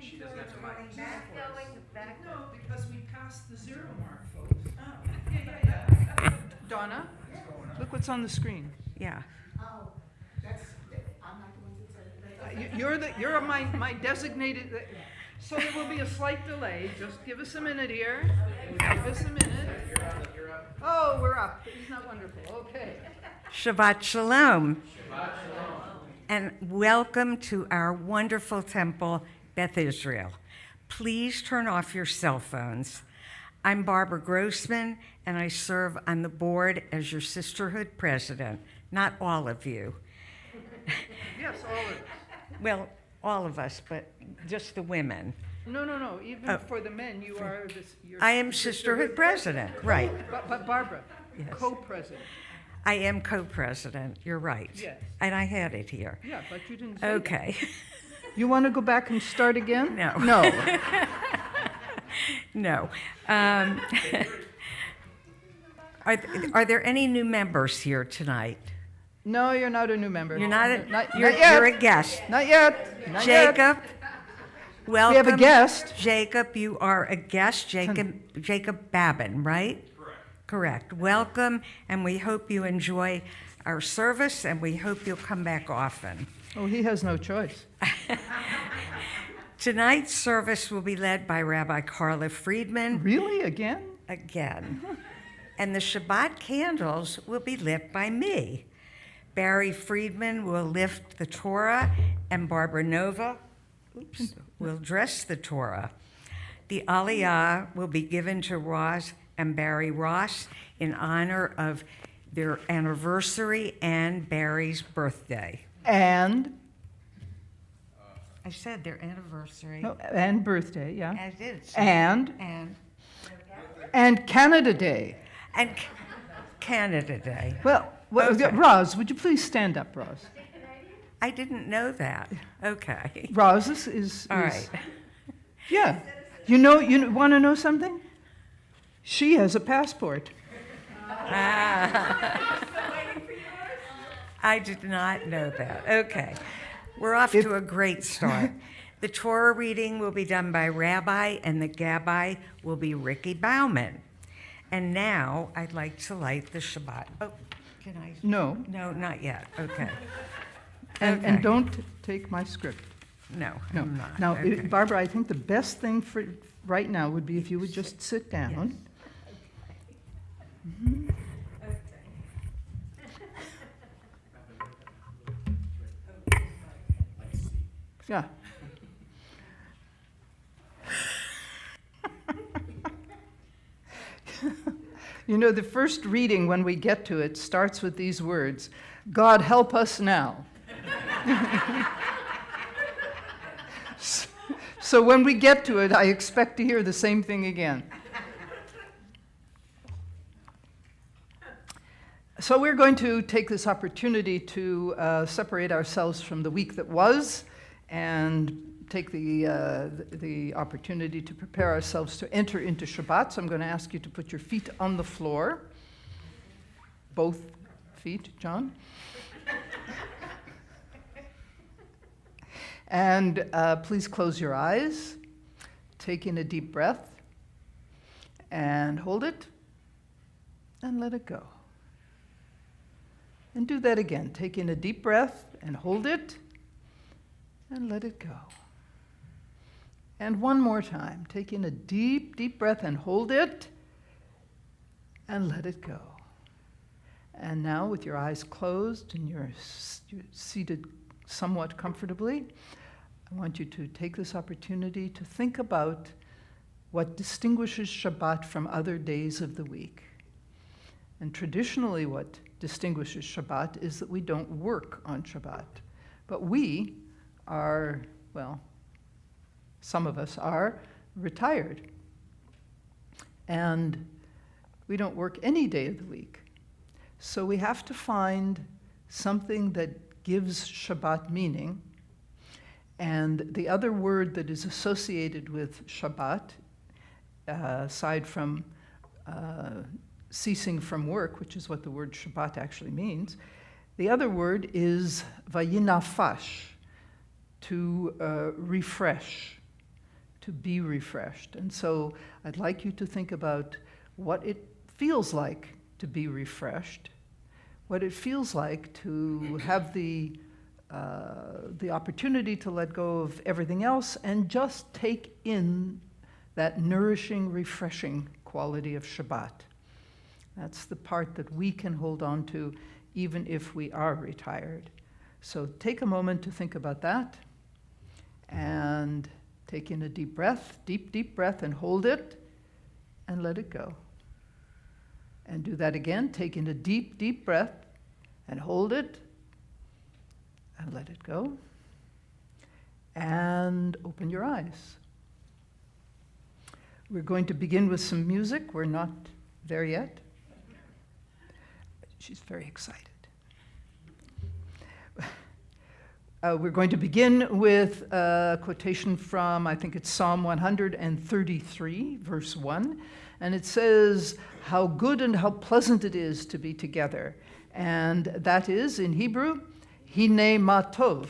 She doesn't have to mind. No, because we passed the 0 mark, folks. Yeah. Donna, look what's on the screen. Yeah. Oh, I'm not the one that said it. You're my designated, so there will be a slight delay. Just give us a minute here. Give us a minute. Oh, we're up. Isn't that wonderful? Okay. Shabbat Shalom. And welcome to our wonderful temple, Beth Israel. Please turn off your cell phones. I'm Barbara Grossman, and I serve on the board as your sisterhood president. Not all of you. Yes, all of us. Well, all of us, but just the women. No. Even for the men, you are you're I am sisterhood president, right. But Barbara, Yes. co-president. I am co-president, you're right. Yes. And I had it here. Yeah, but you didn't say Okay. that. You want to go back and start again? No. No. No. Are there any new members here tonight? No, you're not a new member. You're not Not you're yet. a guest. Not yet. Not yet. Jacob, welcome. We have a guest. Jacob, you are a guest. Jacob Babin, right? Correct. Welcome, and we hope you enjoy our service, and we hope you'll come back often. Oh, he has no choice. Tonight's service will be led by Rabbi Carla Friedman Really? Again? again, and the Shabbat candles will be lit by me. Barry Friedman will lift the Torah, and Barbara Nova will dress the Torah. The Aliyah will be given to Roz and Barry Ross in honor of their anniversary and Barry's birthday. And I said their anniversary. and birthday, yeah. I did. And And Canada Day. Canada Day. Well, Okay. Roz, would you please stand up, Roz? I didn't know that. Okay. Roz is All right. yeah. You want to know something? She has a passport. I did not know that. Okay. We're off to a great start. The Torah reading will be done by Rabbi, and the Gabbai will be Ricky Bauman. And now I'd like to light the Shabbat. Oh, can I? No. No, not yet. Okay. And Okay. don't take my script. No, No. I'm not. Now, Okay. Barbara, I think the best thing for right now would be if you would just sit down. Mhm. Yeah. You know, the first reading, when we get to it, starts with these words, God help us now. So when we get to it, I expect to hear the same thing again. So we're going to take this opportunity to separate ourselves from the week that was and take the opportunity to prepare ourselves to enter into Shabbat. So I'm going to ask you to put your feet on the floor. Both feet, John. And please close your eyes. Take in a deep breath. And hold it. And let it go. And do that again. Take in a deep breath and hold it. And let it go. And one more time. Take in a deep, deep breath and hold it. And let it go. And now, with your eyes closed and you're seated somewhat comfortably, I want you to take this opportunity to think about what distinguishes Shabbat from other days of the week. And traditionally, what distinguishes Shabbat is that we don't work on Shabbat. But we are, well, some of us are retired. And we don't work any day of the week. So we have to find something that gives Shabbat meaning. And the other word that is associated with Shabbat, aside from ceasing from work, which is what the word Shabbat actually means, the other word is vayinafash. to refresh, to be refreshed. And so I'd like you to think about what it feels like to be refreshed, what it feels like to have the opportunity to let go of everything else and just take in that nourishing, refreshing quality of Shabbat. That's the part that we can hold on to even if we are retired. So take a moment to think about that and take in a deep breath, deep breath, and hold it and let it go. And do that again. Take in a deep breath and hold it and let it go. And open your eyes. We're going to begin with some music. We're not there yet. She's very excited. We're going to begin with a quotation from, I think it's Psalm 133, verse 1. And it says, "How good and how pleasant it is to be together." And that is, in Hebrew, Hine ma tov.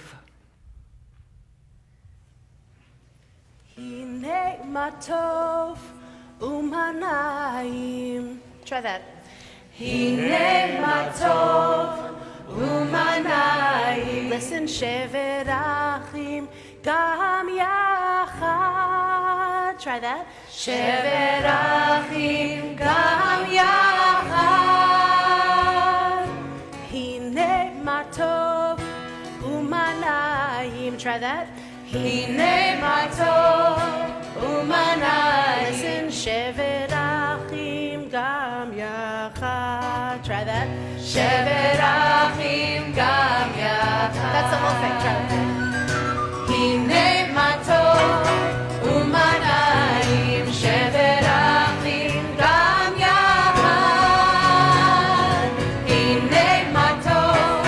Hine ma tov u'manayim. Try that. Hine ma tov u'manayim. Listen, shevet achim gam yachad. Try that. Shevet achim gam yachad. Hine ma tov u'manayim. Try that. Hine ma tov u'manayim. Listen, shevet achim gam yachad. Try that. Shevet achim gam yachad. That's the whole thing. Try that. Hine ma tov u'manayim. Shevet achim gam yachad. Hine ma tov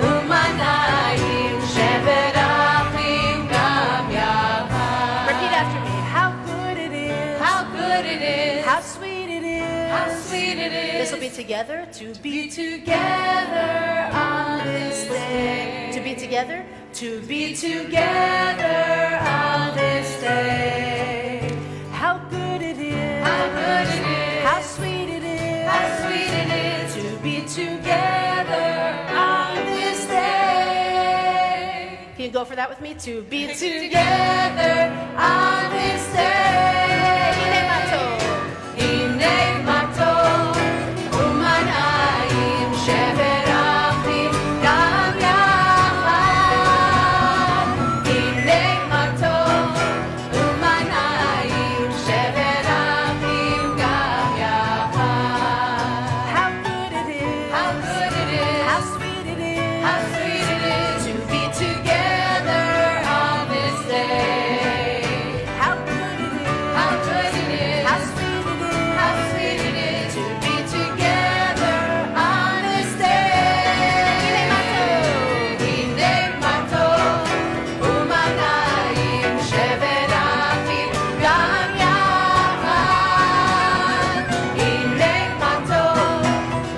u'manayim. Shevet achim gam yachad. Repeat after me. How good it is. How good it is. How sweet it is. How sweet it is. This will be together. To be together on this day. To be together. To be together on this day. How good it is. How good it is. How sweet it is. How sweet it is. To be together on this day. Can you go for that with me? To be together on this day. Hine ma tov. Hine ma tov u'manayim. Shevet achim gam yachad. Hine ma tov u'manayim. Shevet achim gam yachad. How good it is. How good it is. How sweet it is. How sweet it is. To be together on this day. How good it is. How good it is. How sweet it is. How sweet it is. To be together on this day. Hine ma tov. Hine ma tov u'manayim. Shevet achim gam yachad. Hine ma tov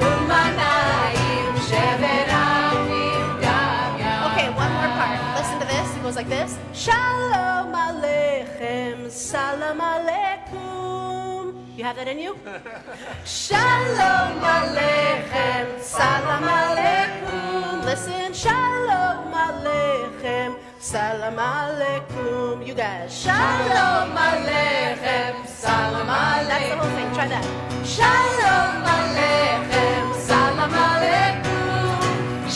u'manayim. Shevet achim gam yachad. Okay, one more part. Listen to this. It goes like this. Shalom aleichem, salam aleikum. You have that in you? Shalom aleichem, salam aleikum. Listen, shalom aleichem, salam aleikum. You guys, shalom aleichem, salam aleikum. That's the whole thing. Try that. Shalom aleichem, salam aleikum.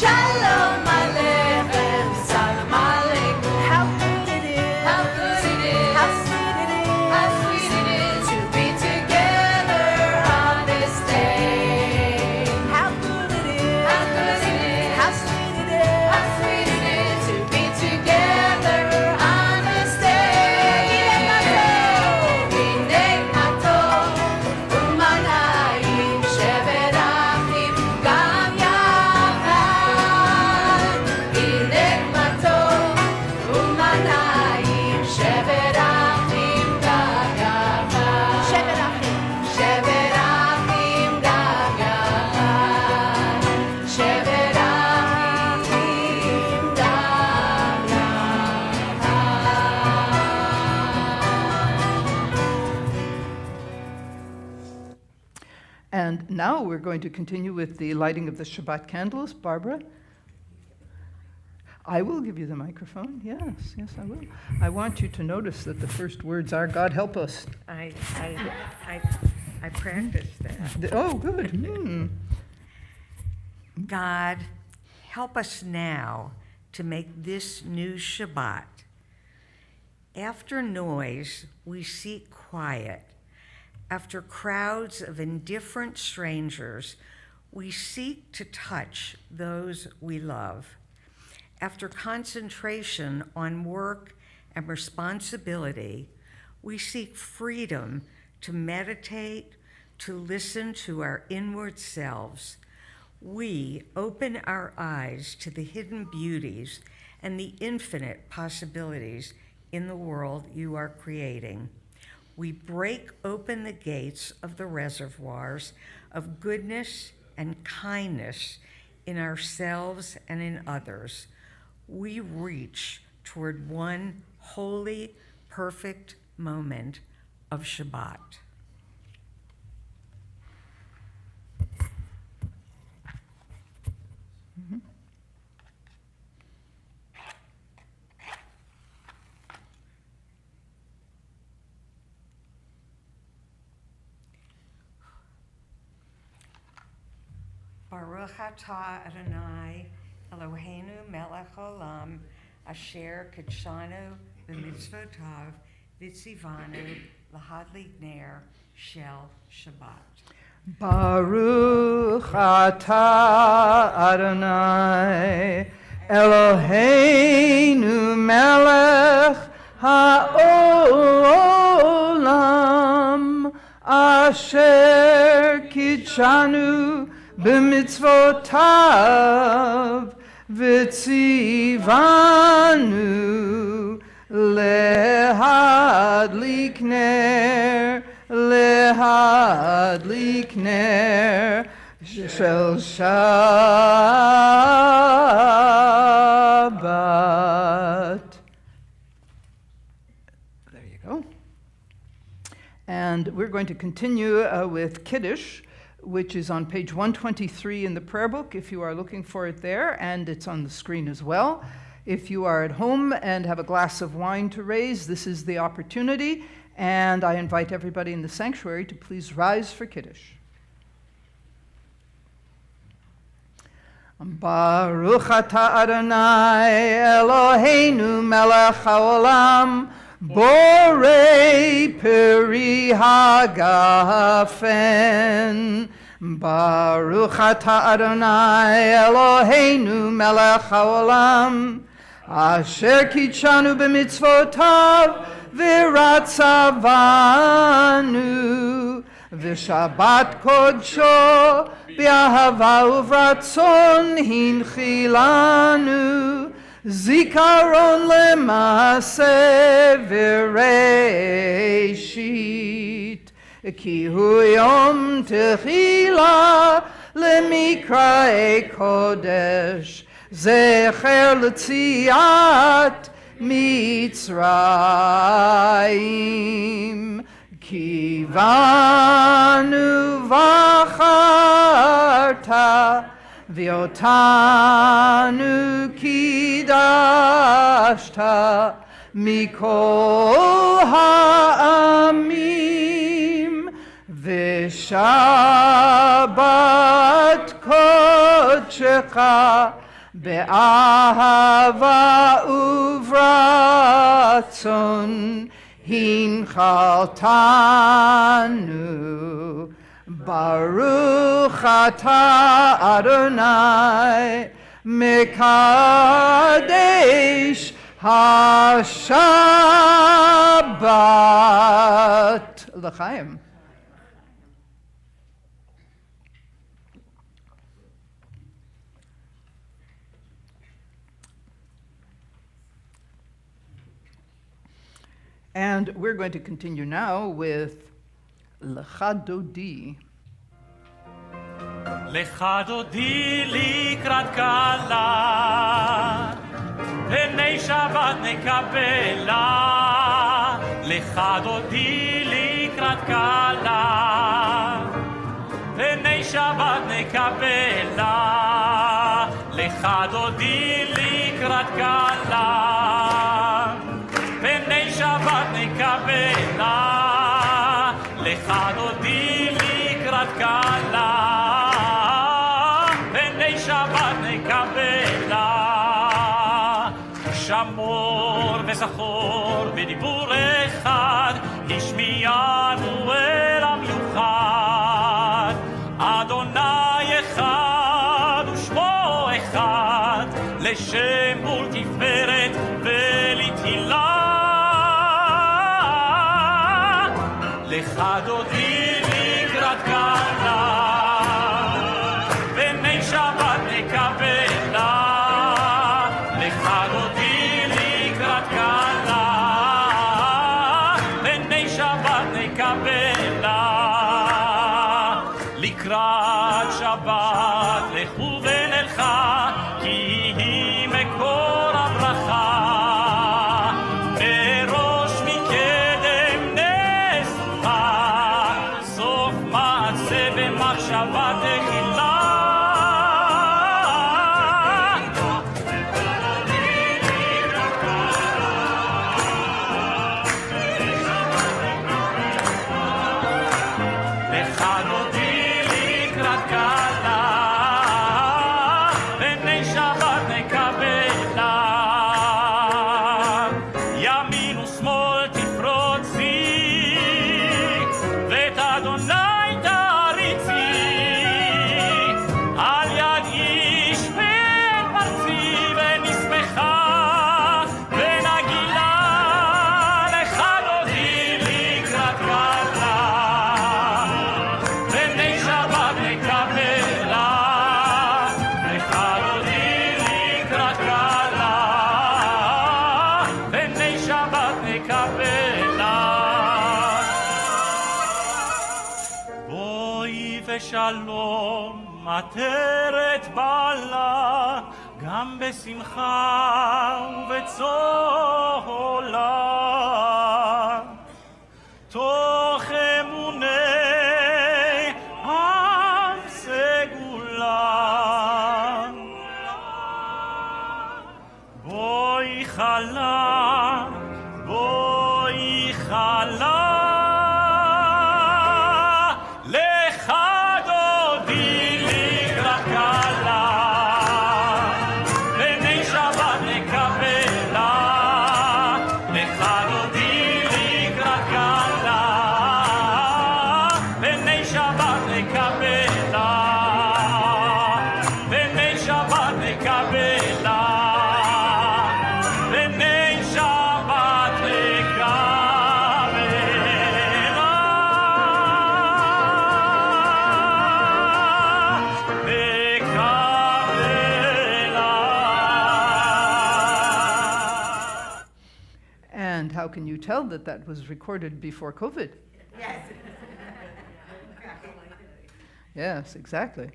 Shalom aleichem, salam aleikum. How good it is. How good it is. How sweet it is. How sweet it is. To be together on this day. How good it is. How good it is. How sweet it is. How sweet it is. To be together on this day. Hine ma tov. Hine ma tov u'manayim. Shevet achim gam yachad. And now we're going to continue with the lighting of the Shabbat candles. Barbara? I will give you the microphone. Yes, I will. I want you to notice that the first words are, God help us. I practiced that. Oh, good. God, help us now to make this new Shabbat. After noise, we seek quiet. After crowds of indifferent strangers, we seek to touch those we love. After concentration on work and responsibility, we seek freedom to meditate, to listen to our inward selves. We open our eyes to the hidden beauties and the infinite possibilities in the world you are creating. We break open the gates of the reservoirs of goodness and kindness in ourselves and in others. We reach toward one holy, perfect moment of Shabbat. Baruch atah Adonai Eloheinu melech olam asher kidshanu b'mitzvotav v'tzivanu lahadlik ner shel Shabbat. Baruch atah Adonai Eloheinu melech haolam asher kidshanu b'mitzvotav v'tzivanu lehadlik ner shel Shabbat. There you go. And we're going to continue with Kiddush, which is on page 123 in the prayer book, if you are looking for it there, and it's on the screen as well. If you are at home and have a glass of wine to raise, this is the opportunity, and I invite everybody in the sanctuary to please rise for Kiddush. Baruch atah Adonai Eloheinu melech haolam Borei peri hagafen. Baruch atah Adonai Eloheinu melech haolam asher kitshanu b'mitzvotav v'ratzavanu v'shabbat kodsho b'ahava uvratzon hinchilanu Zikaron lemase v'reishit ki hu yom techila lemikrae kodesh zecher l'tziat Mitzrayim ki vanu v'acharta V'otanu kidashta mikol ha'amim v'shabbat kodshecha be'ahava uvratzon hinchaltanu Baruch atah Adonai Mekadesh HaShabbat. L'chaim. And we're going to continue now with Lecha Dodi. Lecha Dodi likrat kala V'nei Shabbat nekabela Lecha Dodi likrat kala V'nei שבת נקבלה, לך דודי לקראת כלה. פני שבת נקבלה, לך דודי לקראת כלה. פני שבת נקבלה, שמור וזכור בדיבור אחד, השמיענו אל המיוחד. אדוני אחד ושמו אחד, לשם ולתפארת ולתהילה. לך דודי לקראת כלה, פני שבת נקבלה. לך דודי לקראת כלה, פני שבת נקבלה. לקראת שבת לכו ונלכה, כי היא מקור הברכה. מראש מקדם נסוכה, סוף מעשה במחשבה תחילה. לך דודי לקראת כלה, פני שבת נקבלה. ימין ושמאל תפרוצי, ואת אדוני תריצי. על יד איש פן פרצי ונשמחה ונגילה. לך דודי לקראת כלה, פני שבת נקבלה. לך דודי לקראת כלה, פני שבת נקבלה. בואי ושלום עטרת בעלה, גם בשמחה ובצהלה. תוך אמוני עם סגולה. בואי חלה, בואי חלה. לך דודי לקראת כלה, פני שבת נקבלה. לך דודי לקראת כלה, פני שבת נקבלה. פני שבת נקבלה, פני שבת And how can you tell that that was recorded before COVID? Yes. Yes, exactly.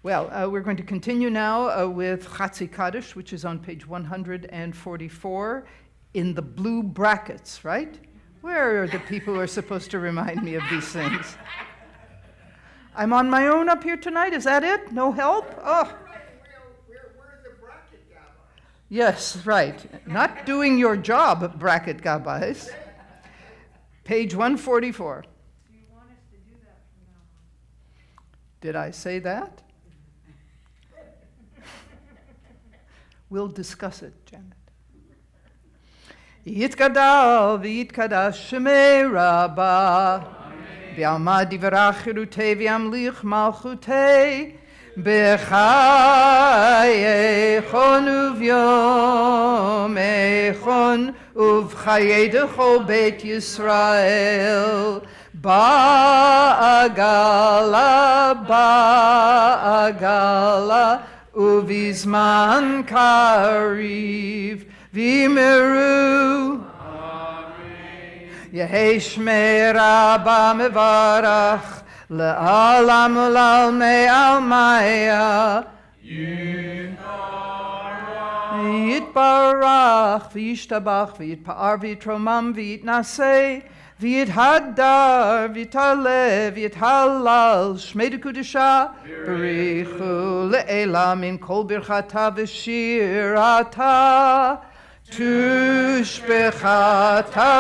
Well, we're going to continue now with Chatzi Kaddish, which is on page 144 in the blue brackets, right? Where are the people who are supposed to remind me of these things? I'm on my own up here tonight, is that it? No help? Oh. Where's the bracket, Gabba? Yes, right. Not doing your job, bracket gabbais. Page 144. Do you want us to do that from now on? Did I say that? We'll discuss it, Janet. Yitkadal v'yitkadash shemei Rabbah v'alma divrach chirutei v'yamlich malchutei b'chayechon uvyomechon uv'chayei dechol Beit Yisrael ba'agala uvizman kariv v'meru Yehei Shmei Rabbah mevarach le'alam u'lalmei almaya v'yitbarach, v'yishtabach, v'yitpa'ar, v'yitromam, v'yitnaseh, v'yithadar, v'yitale, v'yithalal, shmei dekudesha, b'richu le'ela min kol birchata v'shirata, tushbechata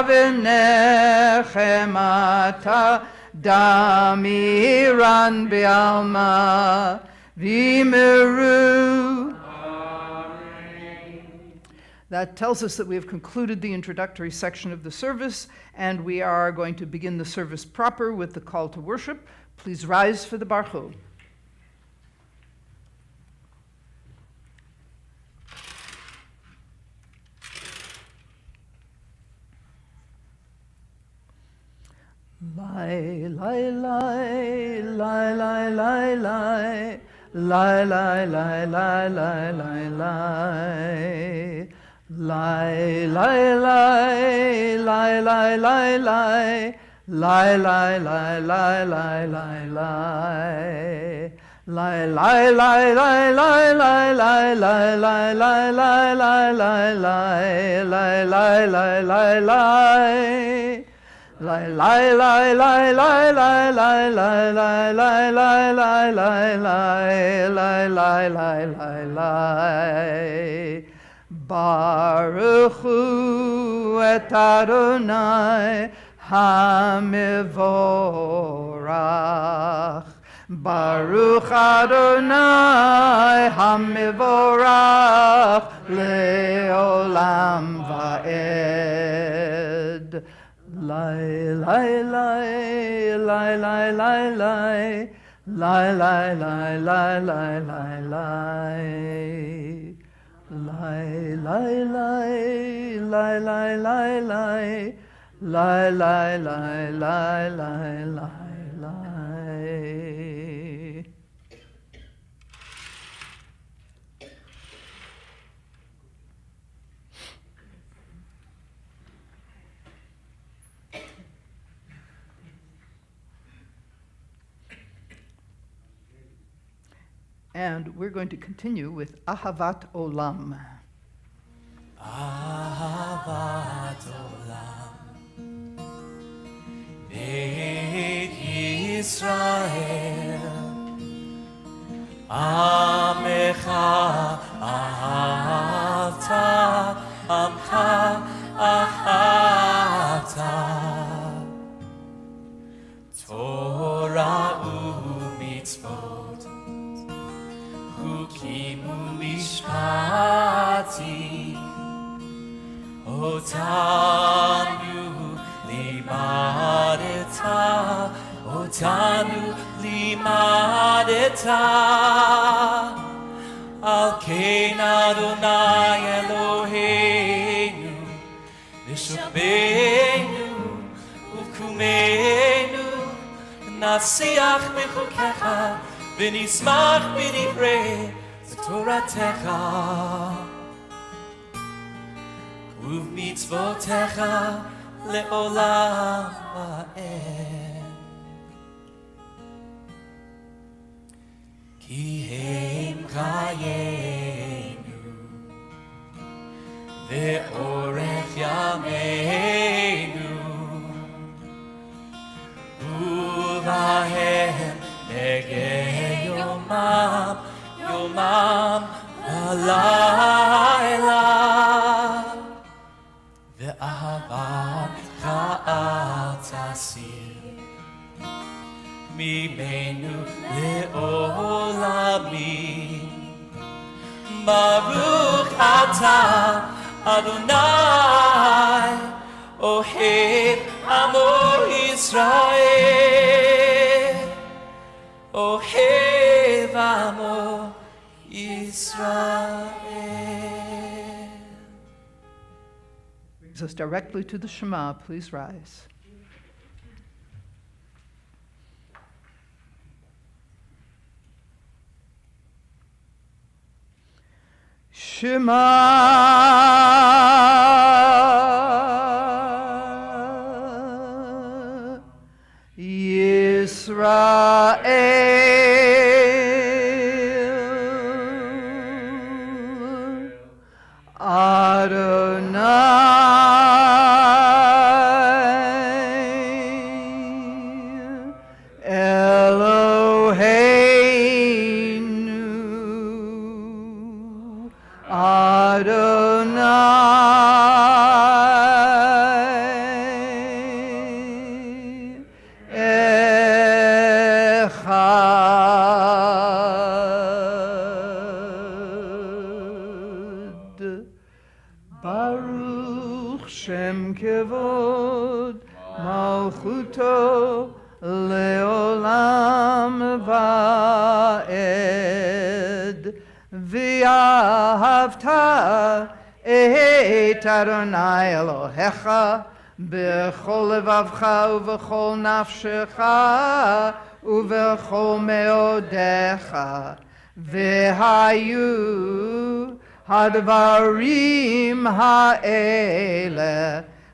v'nechemata, damiran be'alma, v'miru. That tells us that we have concluded the introductory section of the service, and we are going to begin the service proper with the call to worship. Please rise for the Barchu. Lai, lai, lai, lai, lai, lai, lai. Lai, lai, lai, lai, lai, lai, lai. Lai, lai, lai, lai, lai, lai, lai. Lai, lai, lai, lai, lai, lai, lai. Lai, lai, lai, lai, lai, lai, lai, lai, lai, lai, lai, lai, lai, lai, lai, lai, lai, lai, lai. Lai, lai, lai, lai, lai, lai, lai, lai, lai, lai, lai, lai, lai, lai, lai, lai, lai, lai. Baruch hu et Adonai hamivorach. Baruch Adonai hamivorach leolam va'ed. Lai, lai, lai, lai, lai, lai, lai. Lai, lai, lai, lai, lai, lai, lai. Lai, lai, lai, lai, lai, lai, lai. Lai, lai, lai, lai, lai, lai, lai. And we're going to continue with Ahavat Olam. Ahavat Olam Beit Yisrael Amecha Ahavta Amcha Ahavta Torah u'mitzvot Chukim u'mishpatim Otanu limadeta Al kein Adonai Eloheinu Nishabeinu U'kumenu Nasiach mechukecha V'nismach b'divrei Toratecha U'mitzvotecha le'olam va'ed. Ki hem chayenu ve'orech yameinu U'vahem negeh yomam yomam v'layla Ve'ahavat cha'at tasir Mimenu le'olamim Baruch atah Adonai Ohev amo Yisrael Ohev amo Yisrael Brings us directly to the Shema. Please rise. Shema Yisrael Adonai Eloheinu Adonai Echad Baruch Shem Kevod Malchuto Leolam Va'ed V'ahavta et Adonai Elohecha B'chol levavcha u'v'chol nafshecha u'v'chol meodecha V'hayu Hadvarim ha'ele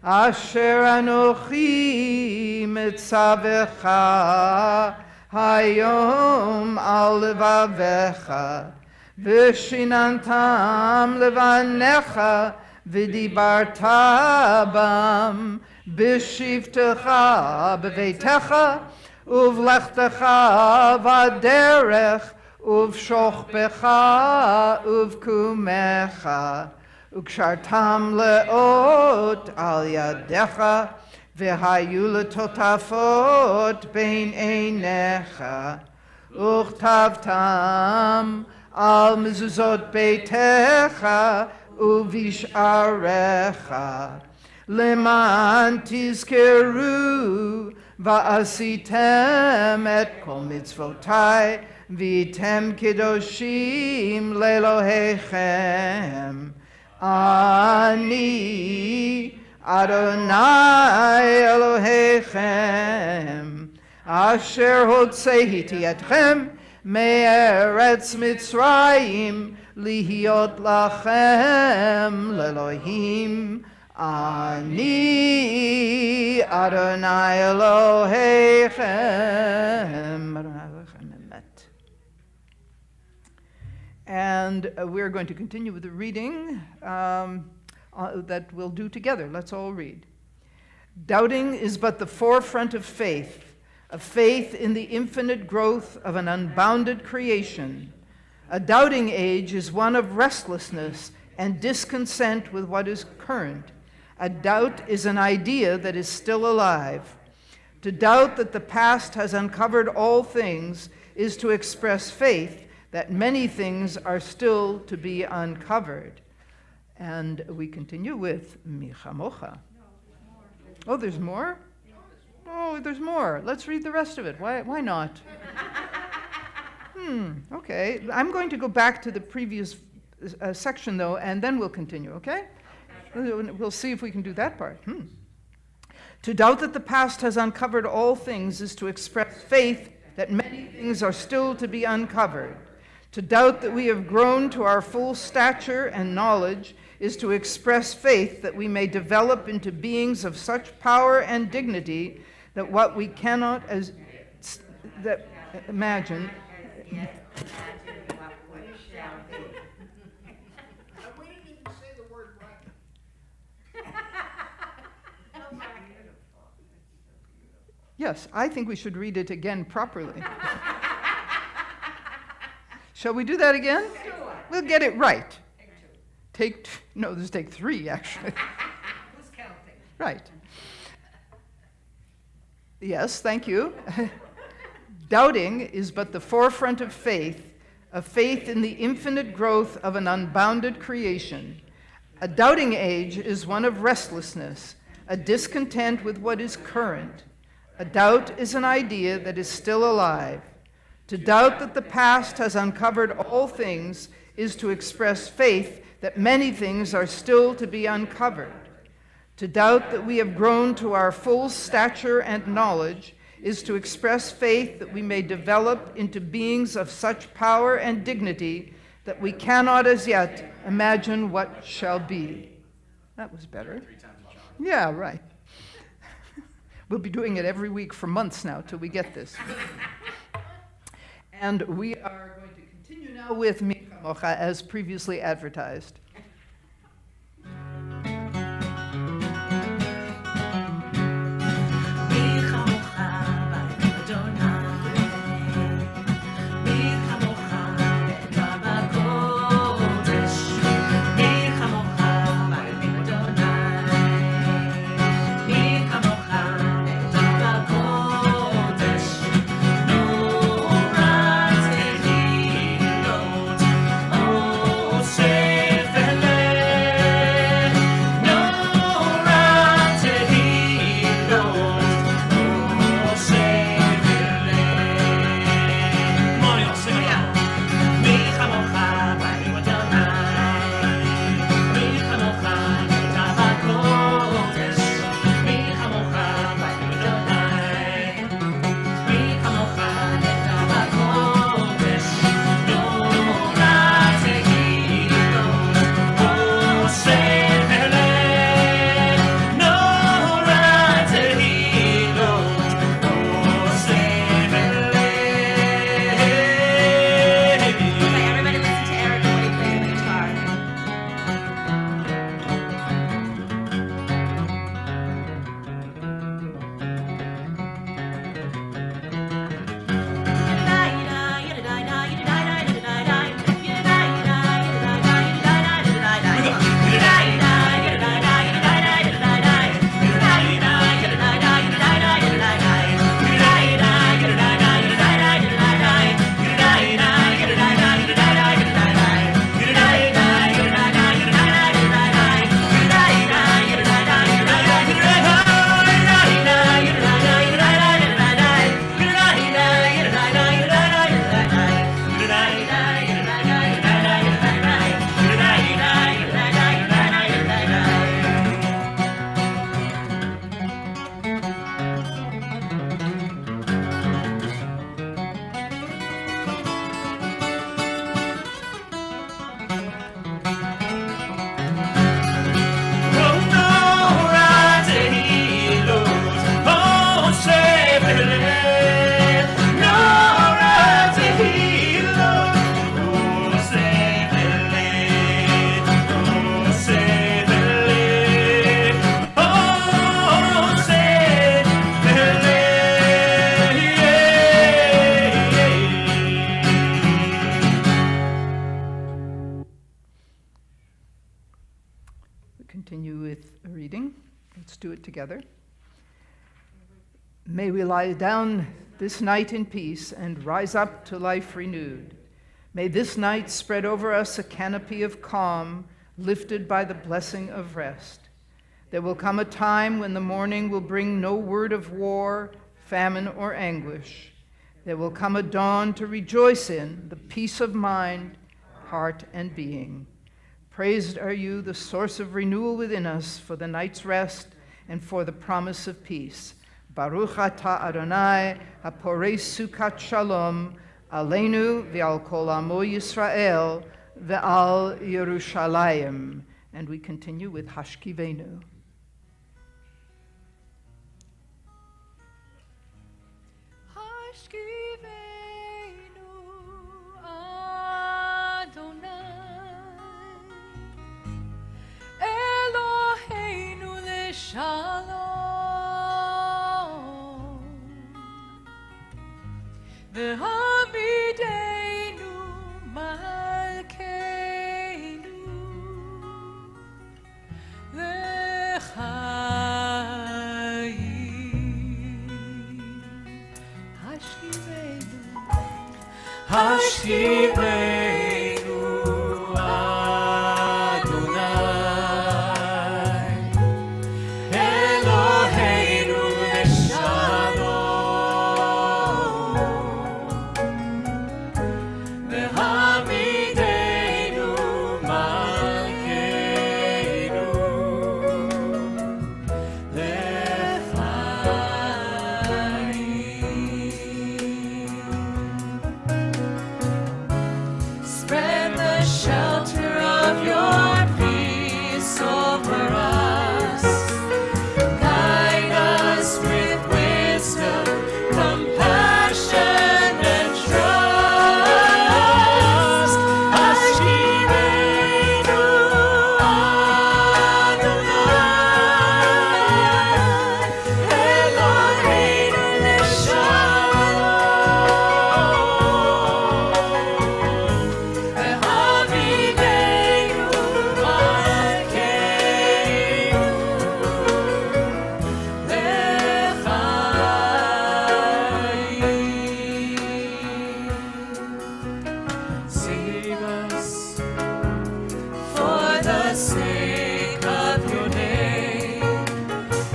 asher anochi mitzavecha hayom al levavecha v'shinantam levanecha v'dibarta bam b'shivtecha b'veitecha uvlechtecha v'aderech uvshochbecha uvkumecha ukshartam leot al yadecha v'hayu letotafot bein einecha uchtavtam al mezuzot beitecha uvisharecha leman tizkeru va'asitem et kol mitzvotai Vitem Kedoshim Lelohechem Ani Adonai Elohechem Asher Hotzehiti Etchem Me'eretz Mitzrayim Lihiot Lachem Lelohim Ani Adonai Elohechem And we're going to continue with the reading that we'll do together. Let's all read. Doubting is but the forefront of faith, a faith in the infinite growth of an unbounded creation. A doubting age is one of restlessness and discontent with what is current. A doubt is an idea that is still alive. To doubt that the past has uncovered all things is to express faith that many things are still to be uncovered. And we continue with Michamocha. Oh, there's more? Oh, there's more. Let's read the rest of it. Why not? Okay. I'm going to go back to the previous section, though, and then we'll continue, okay? We'll see if we can do that part. To doubt that the past has uncovered all things is to express faith that many things are still to be uncovered. To doubt that we have grown to our full stature and knowledge is to express faith that we may develop into beings of such power and dignity that what we cannot imagine. We didn't even say the word right. Yes, I think we should read it again properly. Shall we do that again? We'll get it right. Take three, actually. Who's counting? Right. Yes, thank you. Doubting is but the forefront of faith, a faith in the infinite growth of an unbounded creation. A doubting age is one of restlessness, a discontent with what is current. A doubt is an idea that is still alive. To doubt that the past has uncovered all things is to express faith that many things are still to be uncovered. To doubt that we have grown to our full stature and knowledge is to express faith that we may develop into beings of such power and dignity that we cannot as yet imagine what shall be. That was better. Yeah, right. We'll be doing it every week for months now till we get this. And we are going to continue now with Michamocha as previously advertised. continue with a reading. Let's do it together. May we lie down this night in peace and rise up to life renewed. May this night spread over us a canopy of calm, lifted by the blessing of rest. There will come a time when the morning will bring no word of war, famine, or anguish. There will come a dawn to rejoice in, the peace of mind, heart, and being. Praised are you, the source of renewal within us, for the night's rest and for the promise of peace. Baruch atah Adonai, haporei sukat shalom, aleinu v'al kol amo Yisrael, v'al Yerushalayim. And we continue with Hashkivenu. Shalom, v'hamidenu malkeinu, l'chaim. Hashkivenu Adonai, Eloheinu l'shalom, v'hamidenu malkeinu, l'chaim. Spread the shelter of your peace over us. Guide us with wisdom, compassion, and trust. Hashkivenu Adonai, Eloheinu l'shalom, v'hamidenu malkeinu, l'chaim. Save us for the sake of your name.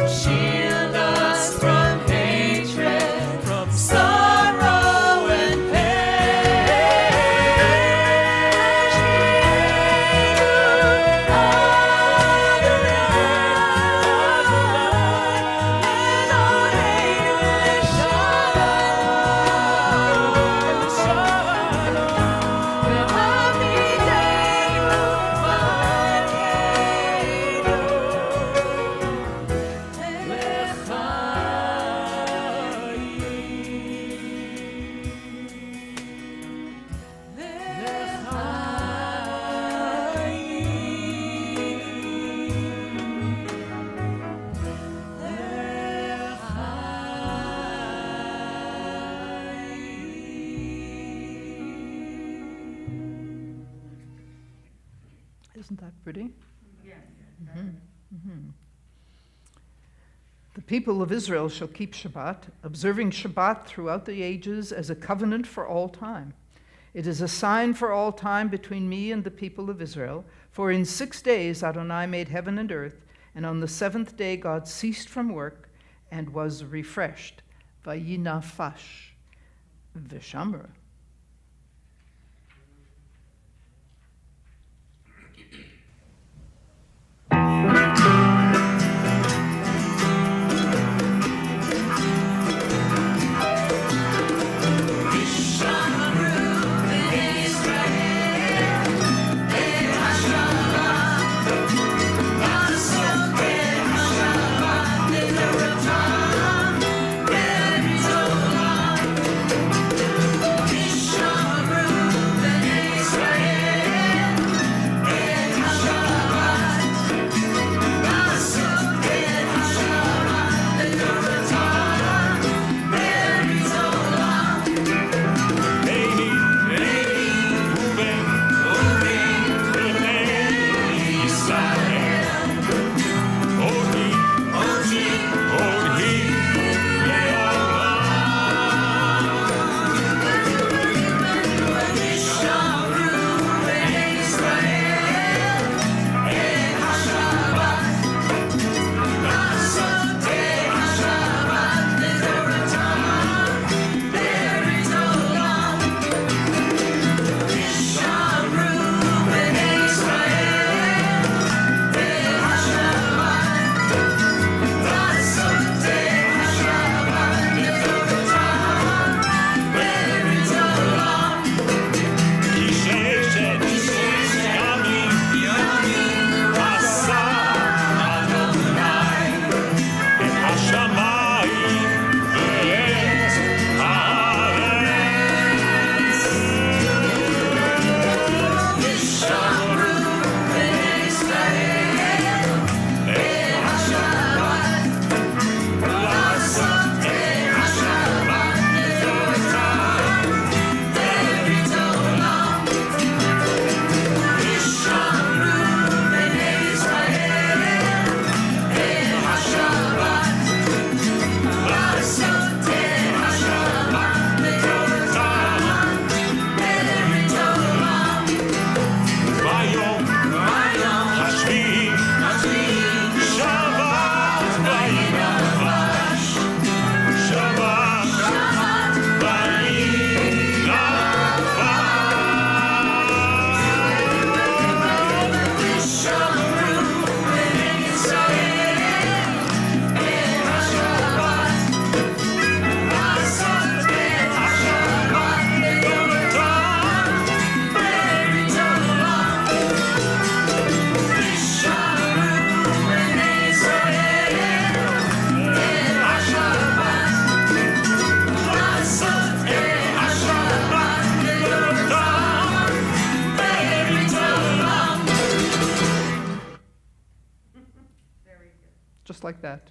Shield us from hatred, from sorrow and Isn't that pretty? The people of Israel shall keep Shabbat, observing Shabbat throughout the ages as a covenant for all time. It is a sign for all time between me and the people of Israel. For in 6 days Adonai made heaven and earth, and on the seventh day God ceased from work and was refreshed. Vayinafash v'shamra. Shalom. just like that.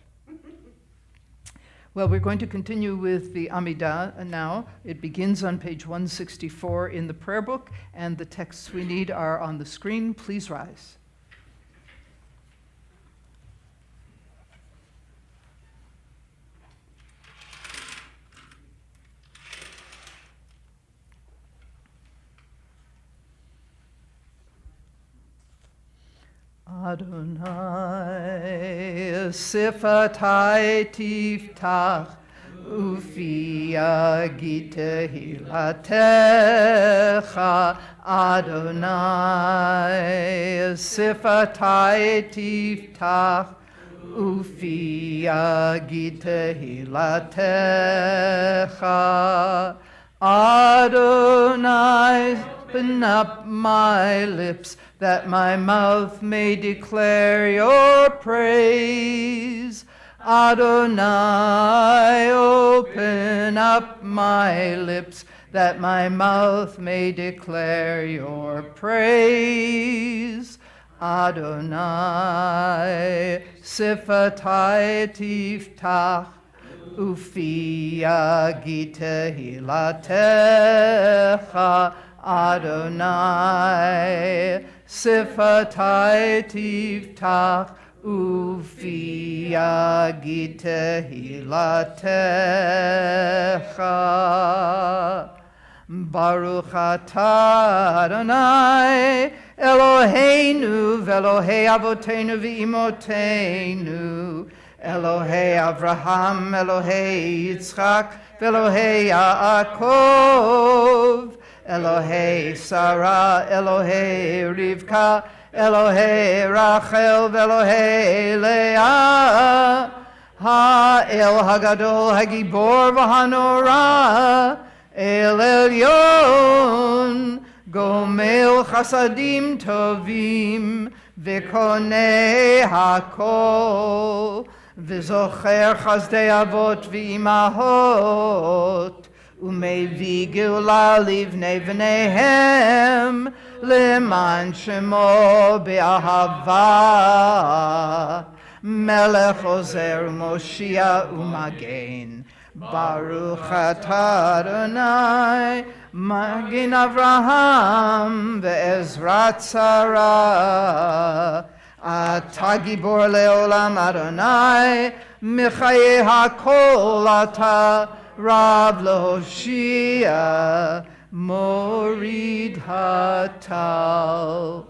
Well, we're going to continue with the Amidah now. It begins on page 164 in the prayer book, and the texts we need are on the screen. Please rise. Adonai, sifatai tiftach, ufi agite hilatecha. Adonai, sifatai tiftach, ufi agite hilatecha. Adonai, open up my lips, that my mouth may declare your praise. Adonai, open up my lips, that my mouth may declare your praise. Adonai, sifatai tiftach, ufi agite hilatecha. Adonai, sifatai tiftach, ufi agite hilatecha. Baruch atah Adonai, Eloheinu v'Elohei avotenu v'imotenu, Elohei Avraham, Elohei Yitzchak, v'Elohei Yaakov, Elohei Sarah, Elohei Rivka, Elohei Rachel, v'Elohei Leah, Ha'el Hagadol, Hagibor v'Hanora, El Elyon, Gomel Chasadim Tovim, V'Konei Hakol, V'Zocher Chazdei Avot v'Imahot, Umevi Geula Livnei V'neihem, Leman Shemo Be'ahava, Melech Ozer Moshia Umagen. Baruch atah Adonai, Magin Avraham ve'ezrat Sarah. Atah gibor leolam Adonai, Michaye hakol atah, Rav Lohoshia, Morid hatal.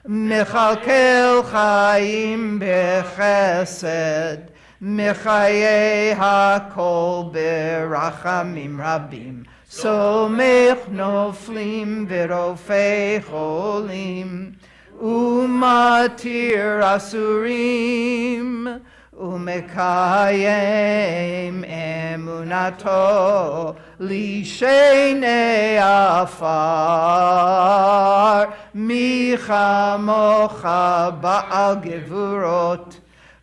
Mechalkel chaim bechesed, Mechaye hakol berachamim rabim, somech noflim verofei cholim, umatir asurim, umekayem emunato, lishenei afar, michamocha ba'al gevurot,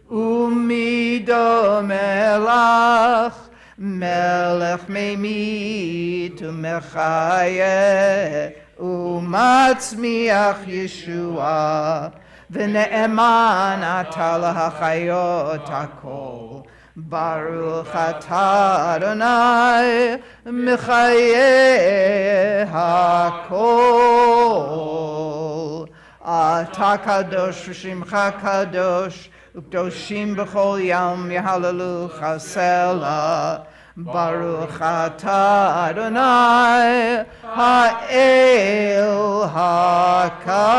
Umido melach, melech memit umechaye, umatzmiach Yeshua, v'ne'eman atah lahachayot hakol. Baruch atah Adonai, mechaye hakol. Atah kadosh v'shimcha kadosh, Ukdoshim b'chol yam yahalalu chasela. Baruch atah Adonai ha'el hakadosh.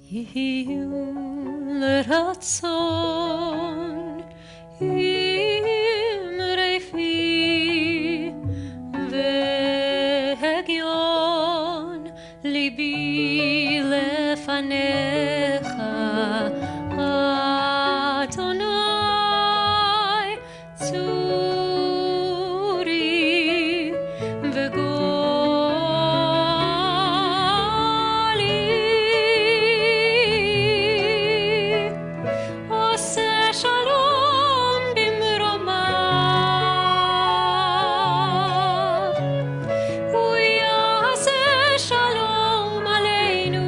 יהיו לרצון אמרי פי והגיון ליבי לפניך אדוני צורי עושה שלום במרומיו, הוא יעשה שלום עלינו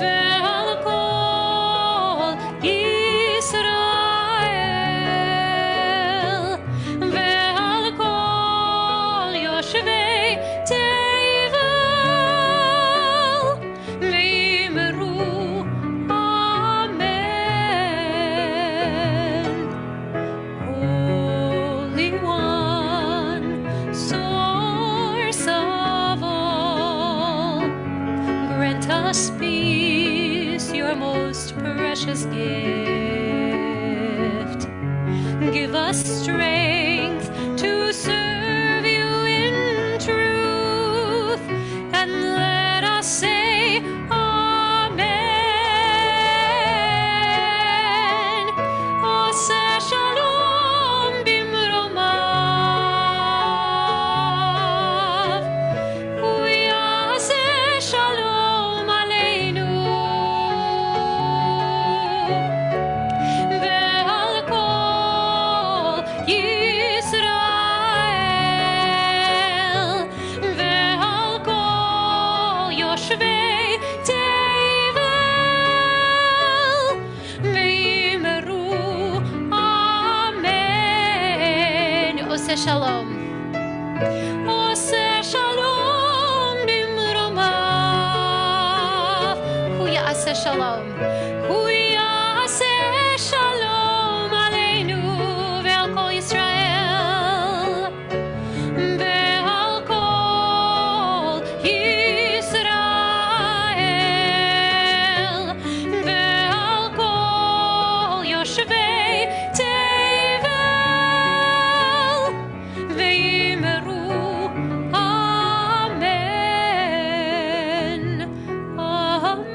ועל כל ישראל ועל כל יושבי תבל ואמרו amen. Holy One, source of all, grant us peace, your most precious gift. Give us strength to serve you in truth, and let us say amen. עושה שלום במרומיו, הוא יעשה שלום עלינו ועל כל ישראל ועל כל יושבי תבל ואמרו אמן. עושה שלום, עושה שלום במרומיו, הוא יעשה שלום, הוא יעשה שלום עלינו ועל כל ישראל ועל כל ישראל ועל כל יושבי תבל ואמרו אמן, אמן,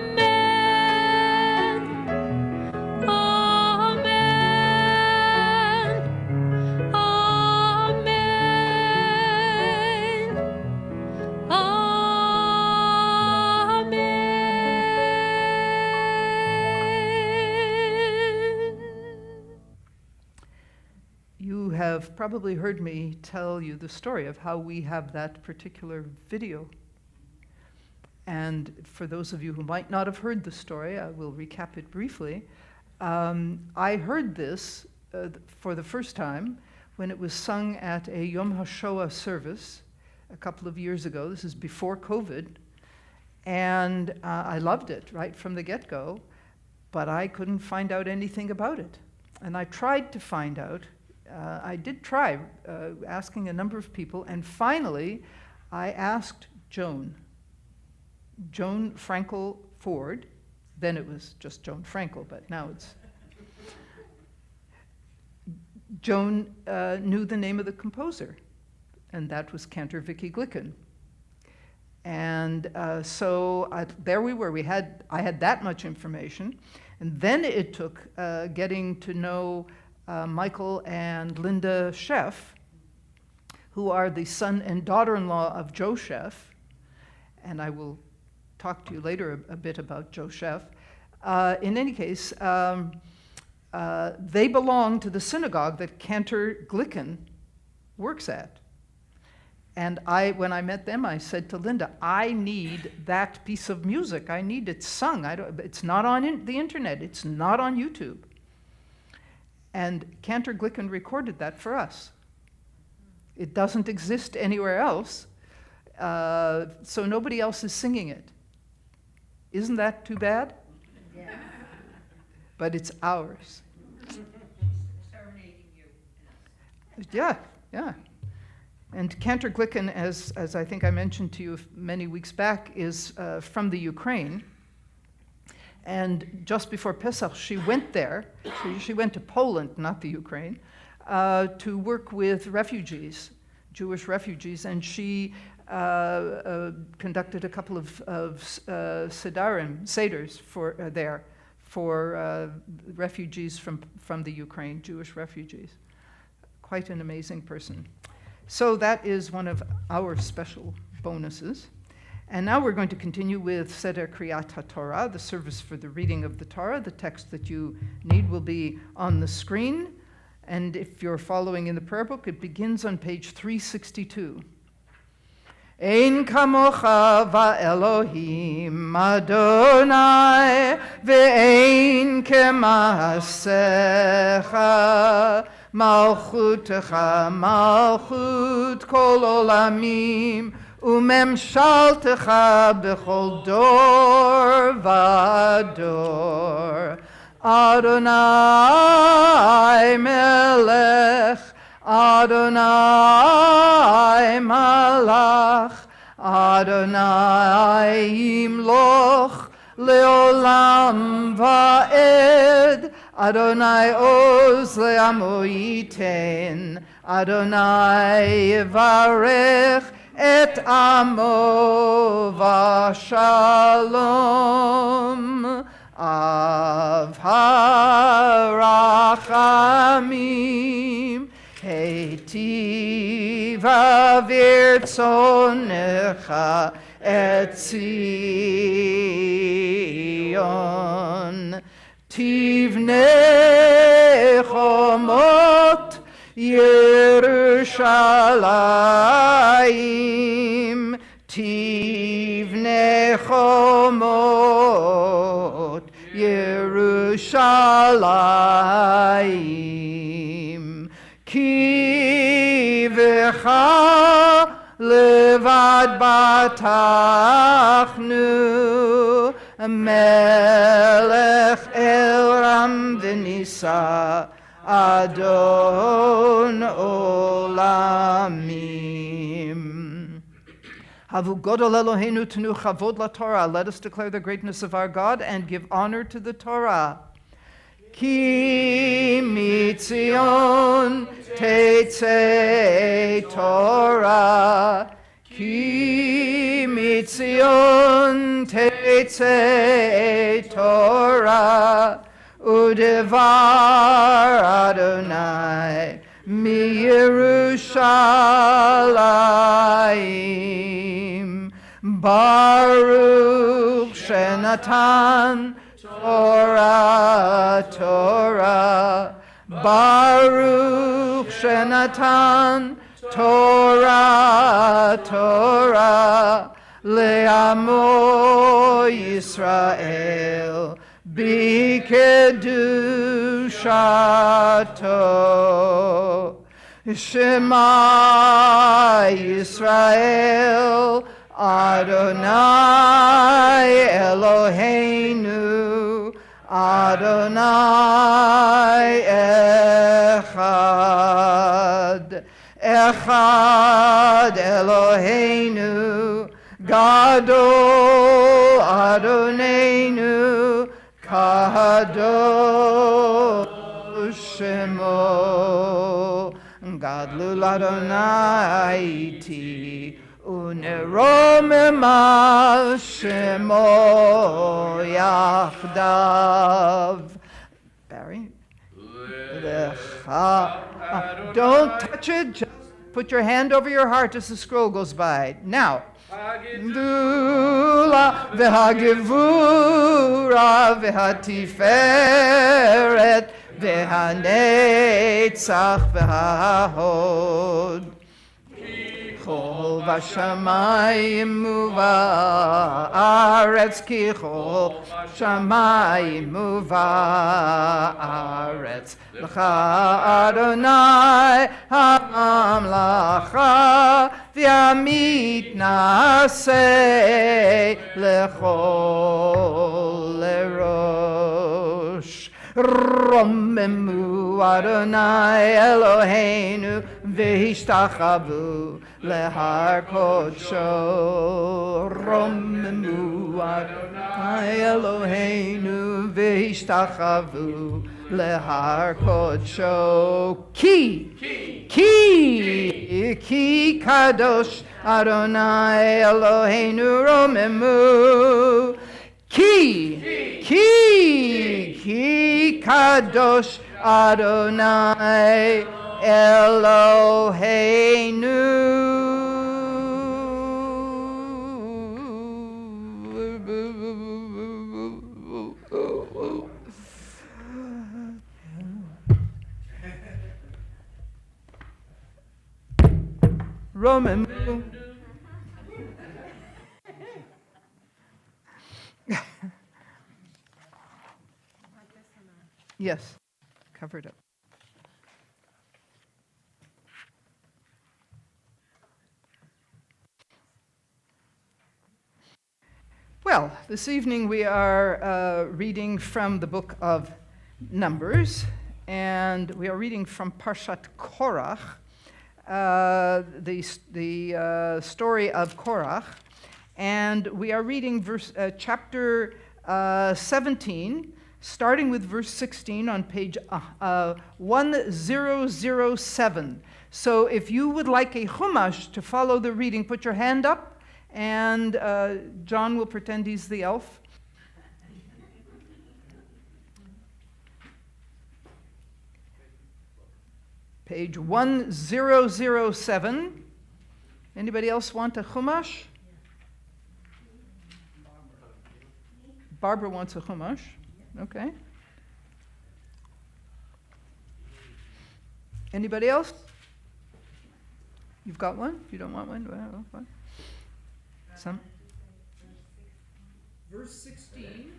You have probably heard me tell you the story of how we have that particular video. And for those of you who might not have heard the story, I will recap it briefly. I heard this for the first time when it was sung at a Yom HaShoah service a couple of years ago. This is before COVID. And I loved it right from the get-go, but I couldn't find out anything about it. And I tried to find out. I did try asking a number of people, and finally I asked Joan Frankel Ford. Then it was just Joan Frankel, but now it's... Joan knew the name of the composer, and that was Cantor Vicky Glicken. And so there we were. I had that much information. And then it took getting to know Michael and Linda Sheff, who are the son and daughter-in-law of Joe Sheff. And I will talk to you later a bit about Joe Sheff. In any case, they belong to the synagogue that Cantor Glicken works at. And when I met them, I said to Linda, I need that piece of music. I need it sung. It's not on the internet. It's not on YouTube. And Cantor Glicken recorded that for us. It doesn't exist anywhere else, so nobody else is singing it. Isn't that too bad? Yeah. But it's ours. Serenading you. Yeah, yeah. And Cantor Glicken, as I think I mentioned to you many weeks back, is from the Ukraine. And just before Pesach, she went there. She went to Poland, not the Ukraine, to work with refugees, Jewish refugees. And she conducted a couple of seders for refugees from the Ukraine, Jewish refugees. Quite an amazing person. So that is one of our special bonuses. And now we're going to continue with Seder Kriyat HaTorah, the service for the reading of the Torah. The text that you need will be on the screen. And if you're following in the prayer book, it begins on page 362. Ein kamocha va'Elohim Adonai ve'ein kemasecha malchutecha malchut kol olamim umemshaltecha bechol dor vador Adonai melech Adonai malach, Adonai yimloch, leolam va'ed, Adonai oz le'amo yiten, Adonai yevarech et amo v'shalom, av harachamim, Heitiva virtzonecha et Zion Tivne chomot Yerushalayim Tivne chomot Yerushalayim Ki v'cha levad batachnu melech elam v'nisa adon olamim. Havu godol Eloheinu tenu chavod laTorah. Let us declare the greatness of our God and give honor to the Torah. Ki mitzion tetzei Torah, Ki mitzion tetzei Torah, udevar Adonai mi Yerushalayim, Baruch shenatan Torah, Torah, Baruch shenatan Torah, Torah, le'amo Yisrael, bikedushato, Shema Yisrael, Adonai Eloheinu, Adonai Echad, Echad Eloheinu, Gadol Adonenu, Kadosh Shemo, Gadlul Adonai iti, Uneromema Shemo Yachdav. Barry? Don't touch it. Just put your hand over your heart as the scroll goes by. Now. Dula v'hagevura v'hatiferet v'hanetzach v'hahod. Chol בשמיים ובארץ ככל שמיים ובארץ לך אדוני הממלכה והמתנשא לכל לראש רוממו אדוני אלוהינו והשתחוו להר קודשו רוממו אדוני אלוהינו והשתחוו להר קודשו כי קדוש אדוני אלוהינו רוממו כי קדוש אדוני אלוהינו. Roman. Yes, covered up. Well, this evening we are reading from the book of Numbers, and we are reading from Parshat Korach, the story of Korach, and we are reading chapter 17, starting with verse 16 on page 1007. So if you would like a chumash to follow the reading, put your hand up, and John will pretend he's the elf. Page 1007. Anybody else want a chumash? Barbara wants a chumash. Okay. Anybody else? You've got one? You don't want one? Well, fine. Some? Verse 16.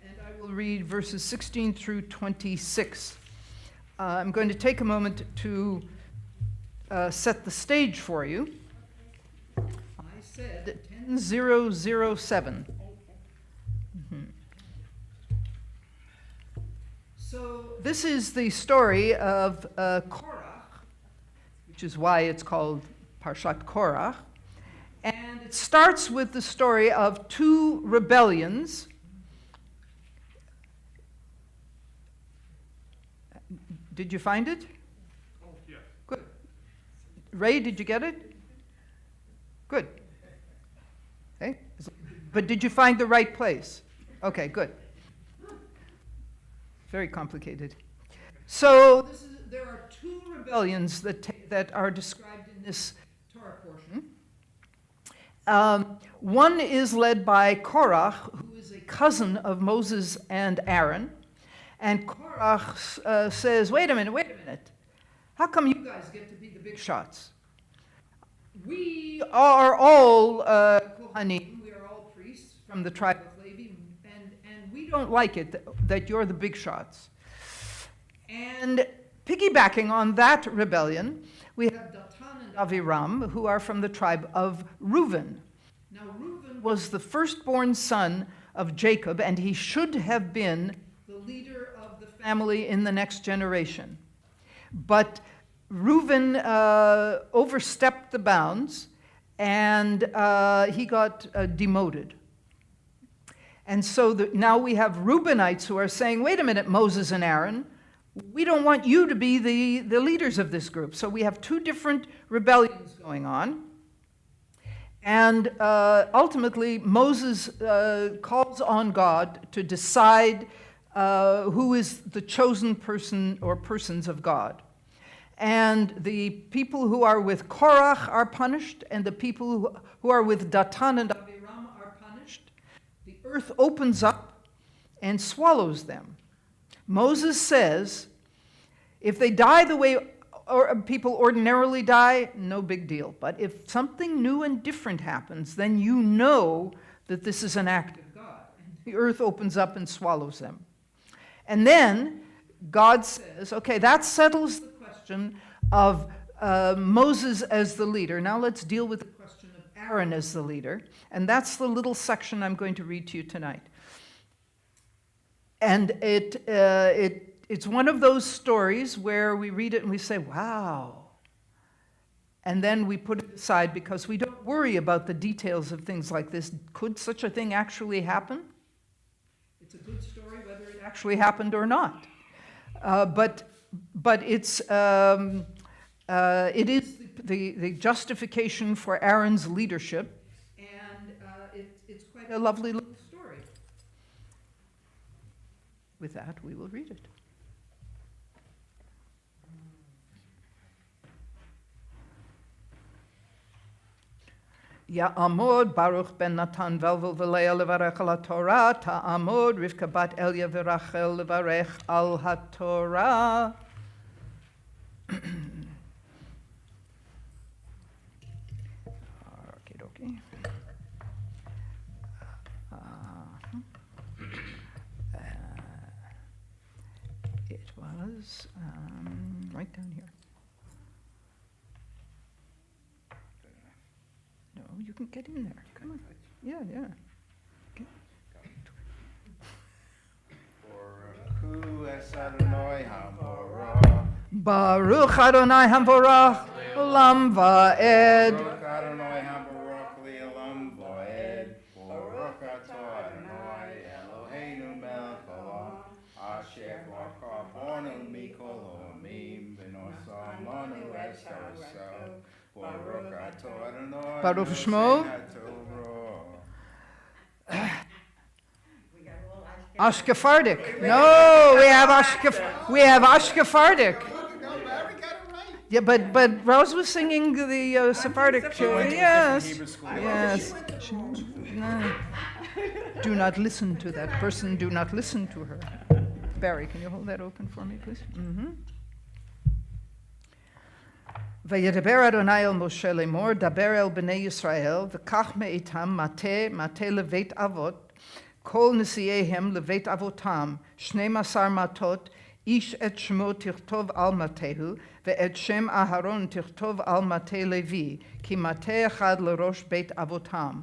And I will read verses 16 through 26. I'm going to take a moment to set the stage for you. I said 10007. So this is the story of Korach, which is why it's called Parshat Korach. And it starts with the story of two rebellions. Did you find it? Oh, yes. Good. Ray, did you get it? Good. Okay. But did you find the right place? Okay, good. Very complicated. So there are two rebellions that are described in this Torah portion. One is led by Korach, who is a cousin of Moses and Aaron. And Korach says, wait a minute. How come you guys get to be the big shots? We are all Kohanim, we are all priests from the tribe of Levi, and we don't like it that you're the big shots. And piggybacking on that rebellion, we have Datan and Aviram, who are from the tribe of Reuven. Now, Reuven was the firstborn son of Jacob, and he should have been the leader of the family in the next generation. But Reuven overstepped the bounds, and he got demoted. And so now we have Reubenites who are saying, wait a minute, Moses and Aaron, we don't want you to be the leaders of this group. So we have two different rebellions going on. And ultimately, Moses calls on God to decide who is the chosen person or persons of God. And the people who are with Korach are punished, and the people who are with Datan and Aviram are punished. The earth opens up and swallows them. Moses says, if they die the way people ordinarily die, no big deal. But if something new and different happens, then you know that this is an act of God. The earth opens up and swallows them. And then God says, okay, that settles the question of Moses as the leader. Now let's deal with the question of Aaron as the leader. And that's the little section I'm going to read to you tonight. And it's one of those stories where we read it and we say, wow. And then we put it aside because we don't worry about the details of things like this. Could such a thing actually happen? It's a good story whether it actually happened or not. But it is the justification for Aaron's leadership, and it's quite a lovely little story. With that, we will read it. Ya'amod Baruch ben Natan velvel v'leah levarech al haTorah. Ta'amod Rivka bat Elia v'Rachel levarech al haTorah. Okie. It was right down here. No, you can get in there. Come on. Yeah. Okay. Baruch Adonai Hamvorach Olam Va'ed. Baruch Adonai Hamvorach Le'olam Va'ed. Baruch Atah Adonai Eloheinu melech haolam asher b'arkabonu mikol ha'omim v'nosa'amanu es ha'asau. Baruch Atah Adonai Baruch Shmo. Ashkefardik. No, we have Ashkefardik. Yeah, but Rose was singing the Sephardic. Yes. No. Do not listen to that person. Do not listen to her. Barry, can you hold that open for me, please? וידבר אדוני אל משה לאמור, דבר אל בני ישראל, וקח מאיתם מטה לבית אבות, כל נשיאיהם לבית אבותם, 12 מטות, איש את שמו תכתוב על מטהו, ואת שם אהרון תכתוב על מטה לוי, כי מטה אחד לראש בית אבותם.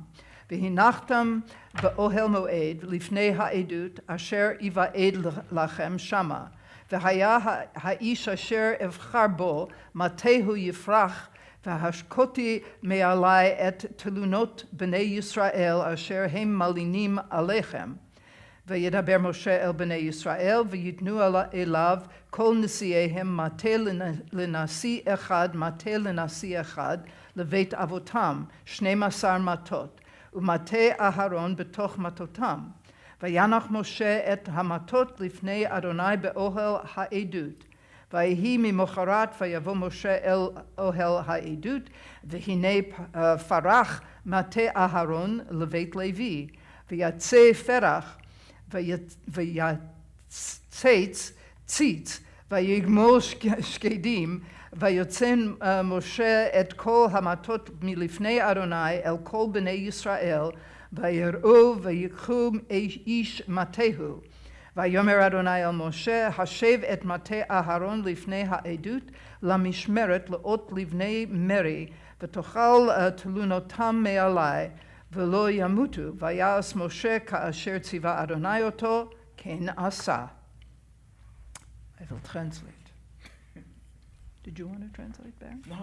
והנחתם באוהל מועד לפני העדות, אשר יוועד לכם שמה. והיה האיש אשר אבחר בו, מטהו יפרח, והשקותי מעלי את תלונות בני ישראל, אשר הם מלינים עליכם. וידבר משה אל בני ישראל, ויתנו אליו כל נשיאיהם מטה לנשיא אחד, לבית אבותם, 12 מטות, ומטה אהרון בתוך מטותם. וינח משה את המטות לפני אדוני באוהל העדות. ויהי ממחרת ויבוא משה אל אוהל העדות, והנה פרח מטה אהרון לבית לוי. ויצא פרח, ויצץ ציץ, ויגמור שקדים, ויוצא משה את כל המטות מלפני אדוני אל כל בני ישראל, ויראו ויקחו איש מטהו. ויאמר אדוני אל משה, השב את מטה אהרון לפני העדות למשמרת לאות לבני מרי, ותאכל תלונותם מעלי, ולא ימותו. ויעש משה כאשר ציווה אדוני אותו, כן עשה. I will translate. Did you want to translate back? No.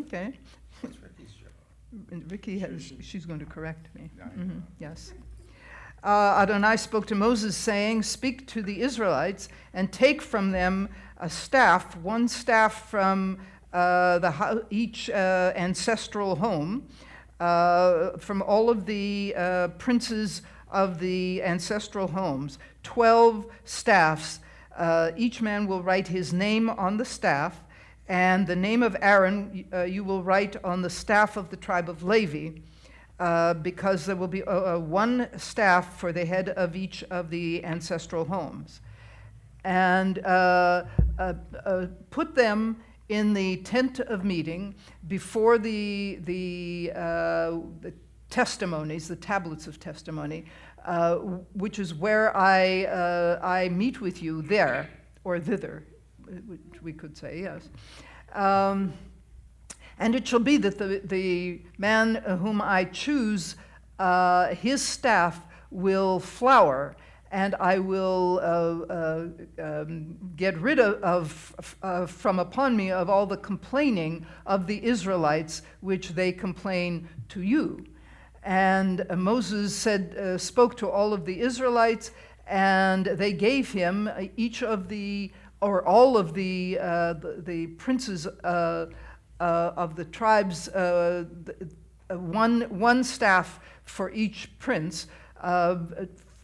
Okay. Ricky she's going to correct me. Yes. Adonai spoke to Moses, saying, speak to the Israelites and take from them a staff, one staff from each ancestral home, from all of the princes of the ancestral homes, 12 staffs. Each man will write his name on the staff, and the name of Aaron you will write on the staff of the tribe of Levi, because there will be one staff for the head of each of the ancestral homes. and put them in the tent of meeting before the testimonies, the tablets of testimony, which is where I meet with you there, or thither, which we could say, yes. And it shall be that the man whom I choose, his staff will flower, and I will get rid of from upon me of all the complaining of the Israelites, which they complain to you. And Moses spoke to all of the Israelites, and they gave him each of the, or all of the princes of the tribes, one staff for each prince,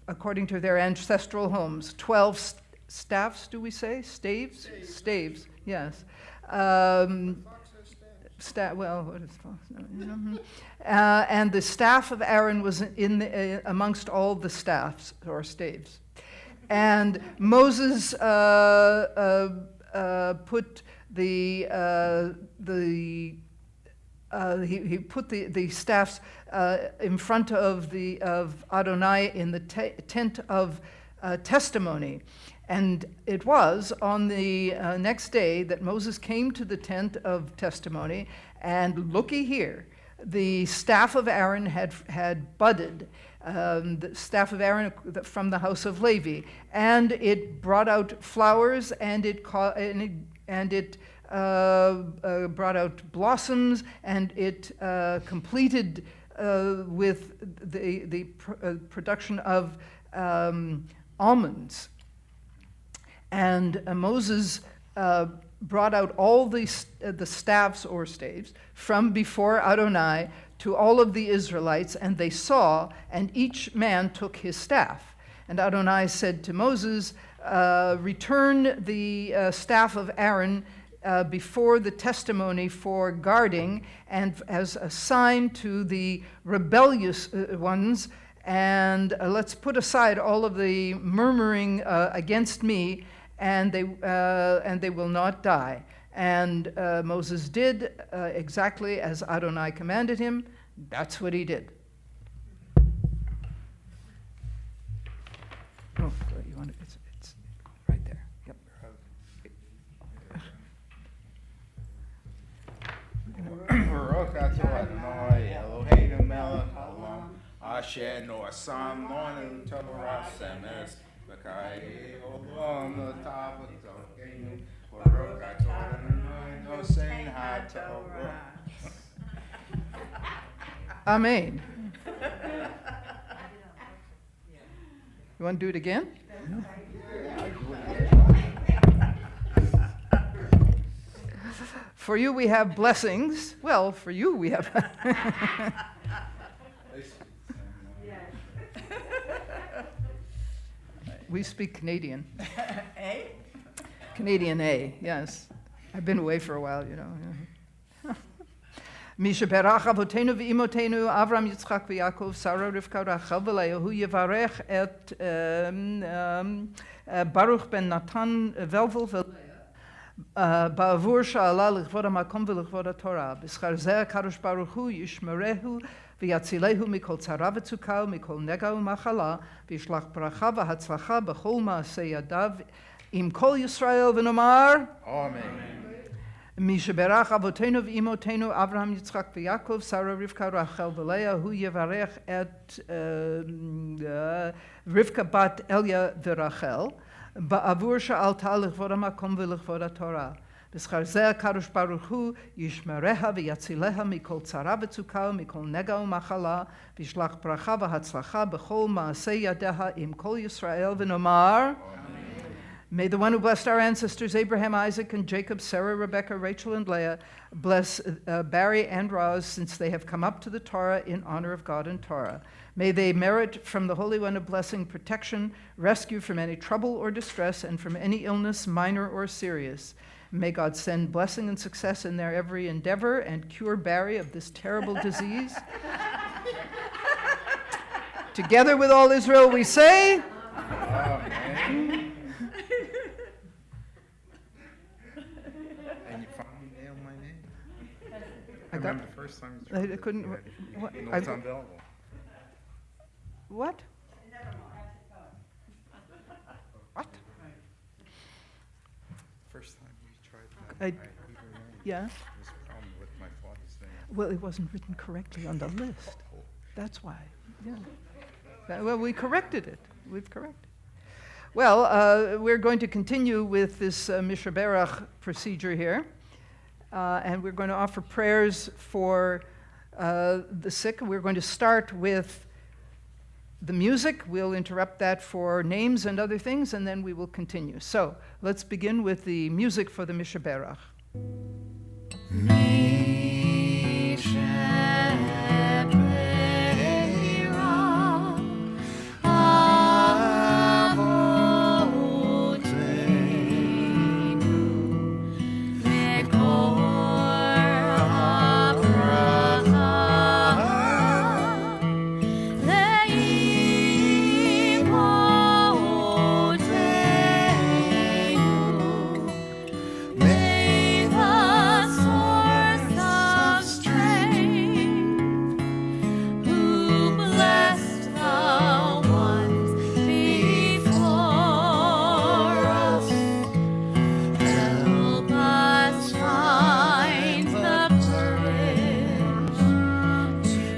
according to their ancestral homes. 12 staffs, do we say? Staves? Staves, yes. Well, what is fox? And the staff of Aaron was amongst all the staffs, or staves. And Moses put he put the staffs in front of Adonai in the tent of testimony. And it was on the next day that Moses came to the tent of testimony, and looky here, the staff of Aaron had budded, the staff of Aaron from the house of Levi, and it brought out flowers, and it brought out blossoms, and it completed with the production of almonds. And Moses brought out all the staffs or staves from before Adonai to all of the Israelites, and they saw, and each man took his staff. And Adonai said to Moses, return the staff of Aaron before the testimony for guarding, and as a sign to the rebellious ones, and let's put aside all of the murmuring against me, and they will not die. And Moses did exactly as Adonai commanded him. That's what he did. Oh, you want it's right there. Yep. Baruch atah Adonai Eloheinu melech haolam, asher no'asam lanu Torah semes, v'kayei olam l'tav l'tokeinu, Baruch atah Adonai nosein ha'torah. Amen. You want to do it again? No. For you we have blessings. Well, for you we have. We speak Canadian. A? Canadian A, yes. I've been away for a while, you know. מי שברך אבותינו ואימותינו, אברהם, יצחק ויעקב, שרה, רבקה, רחל ולאה, הוא יברך את ברוך בן נתן ולבל ולאה, בעבור שעלה לכבוד המקום ולכבוד התורה. בשכר זה הקדוש ברוך הוא ישמרהו ויצילהו מכל צרה וצוקה ומכל נגע ומחלה, וישלח ברכה והצלחה בכל מעשה ידיו עם כל ישראל, ונאמר Amen. מי שברך אבותינו ואימותינו, אברהם, יצחק ויעקב, שרה, רבקה, רחל ולאה, הוא יברך את רבקה בת אליה ורחל, בעבור שעלתה לכבוד המקום ולכבוד התורה. בשכר זה הקדוש ברוך הוא ישמריה ויציליה מכל צרה וצוקה ומכל נגע ומחלה, וישלח ברכה והצלחה בכל מעשה ידיה עם כל ישראל, ונאמר May the one who blessed our ancestors, Abraham, Isaac, and Jacob, Sarah, Rebekah, Rachel, and Leah, bless Barry and Roz, since they have come up to the Torah in honor of God and Torah. May they merit from the Holy One a blessing, protection, rescue from any trouble or distress, and from any illness, minor or serious. May God send blessing and success in their every endeavor and cure Barry of this terrible disease. Together with all Israel, we say, Amen. I got- remember the first time you I tried it, couldn't- you had what- notes I- unavailable. What? What? First time we tried I- that, we were married. Yeah? There was a problem with my father's name. Well, it wasn't written correctly on the list. Oh, That's why. Yeah. Well, we corrected it. We've corrected. Well, we're going to continue with this Mishra Berach procedure here, and we're going to offer prayers for the sick. We're going to start with the music. We'll interrupt that for names and other things, and then we will continue. So let's begin with the music for the Mishra Berach. May the source of strength, who blessed the ones before us, help us find the courage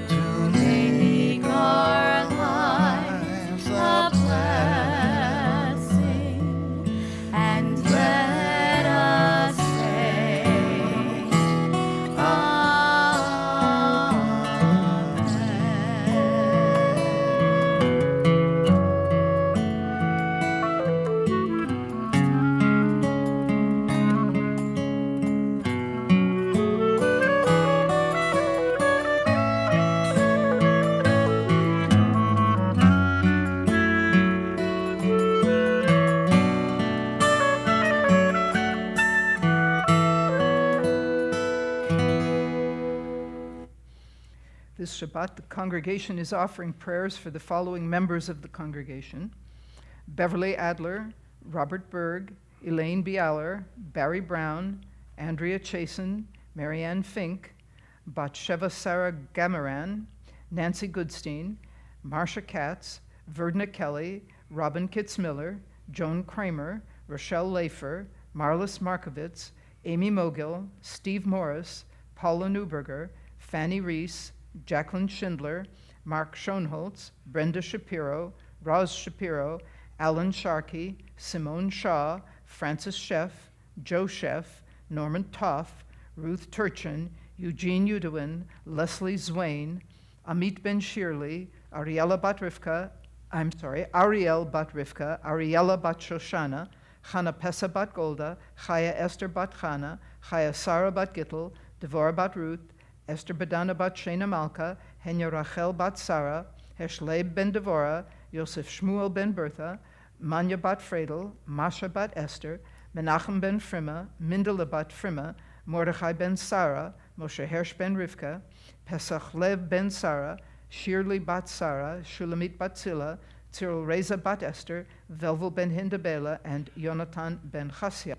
to make our lives a blessing, and let us say, This Shabbat, the congregation is offering prayers for the following members of the congregation: Beverly Adler, Robert Berg, Elaine Bialer, Barry Brown, Andrea Chasen, Marianne Fink, Batsheva Sarah Gamaran, Nancy Goodstein, Marcia Katz, Verdna Kelly, Robin Kitzmiller, Joan Kramer, Rochelle Lafer, Marlis Markovitz, Amy Mogill, Steve Morris, Paula Newberger, Fanny Reese, Jacqueline Schindler, Mark Schoenholtz, Brenda Shapiro, Roz Shapiro, Alan Sharkey, Simone Shaw, Francis Sheff, Joe Sheff, Norman Toff, Ruth Turchin, Eugene Udowin, Leslie Zwain, Amit Ben Shirley, Ariel Bat Rivka, Ariella Bat Shoshana, Chana Pesa Bat Golda, Chaya Esther Bat Chana, Chaya Sarah Bat Gittel, Devorah Bat Ruth, Esther Badana Bat Shena Malka, Henya Rachel Bat Sarah, Heshleib Ben Devorah, Yosef Shmuel Ben Bertha, Manya Bat Fredel, Masha Bat Esther, Menachem Ben Frima, Mindela Bat Frima, Mordechai Ben Sarah, Moshe Hersh Ben Rivka, Pesach Lev Ben Sarah, Shirley Bat Sarah, Shulamit Bat Zilla, Cyril Reza Bat Esther, Velvel Ben Hindabela, and Yonatan Ben Chassia.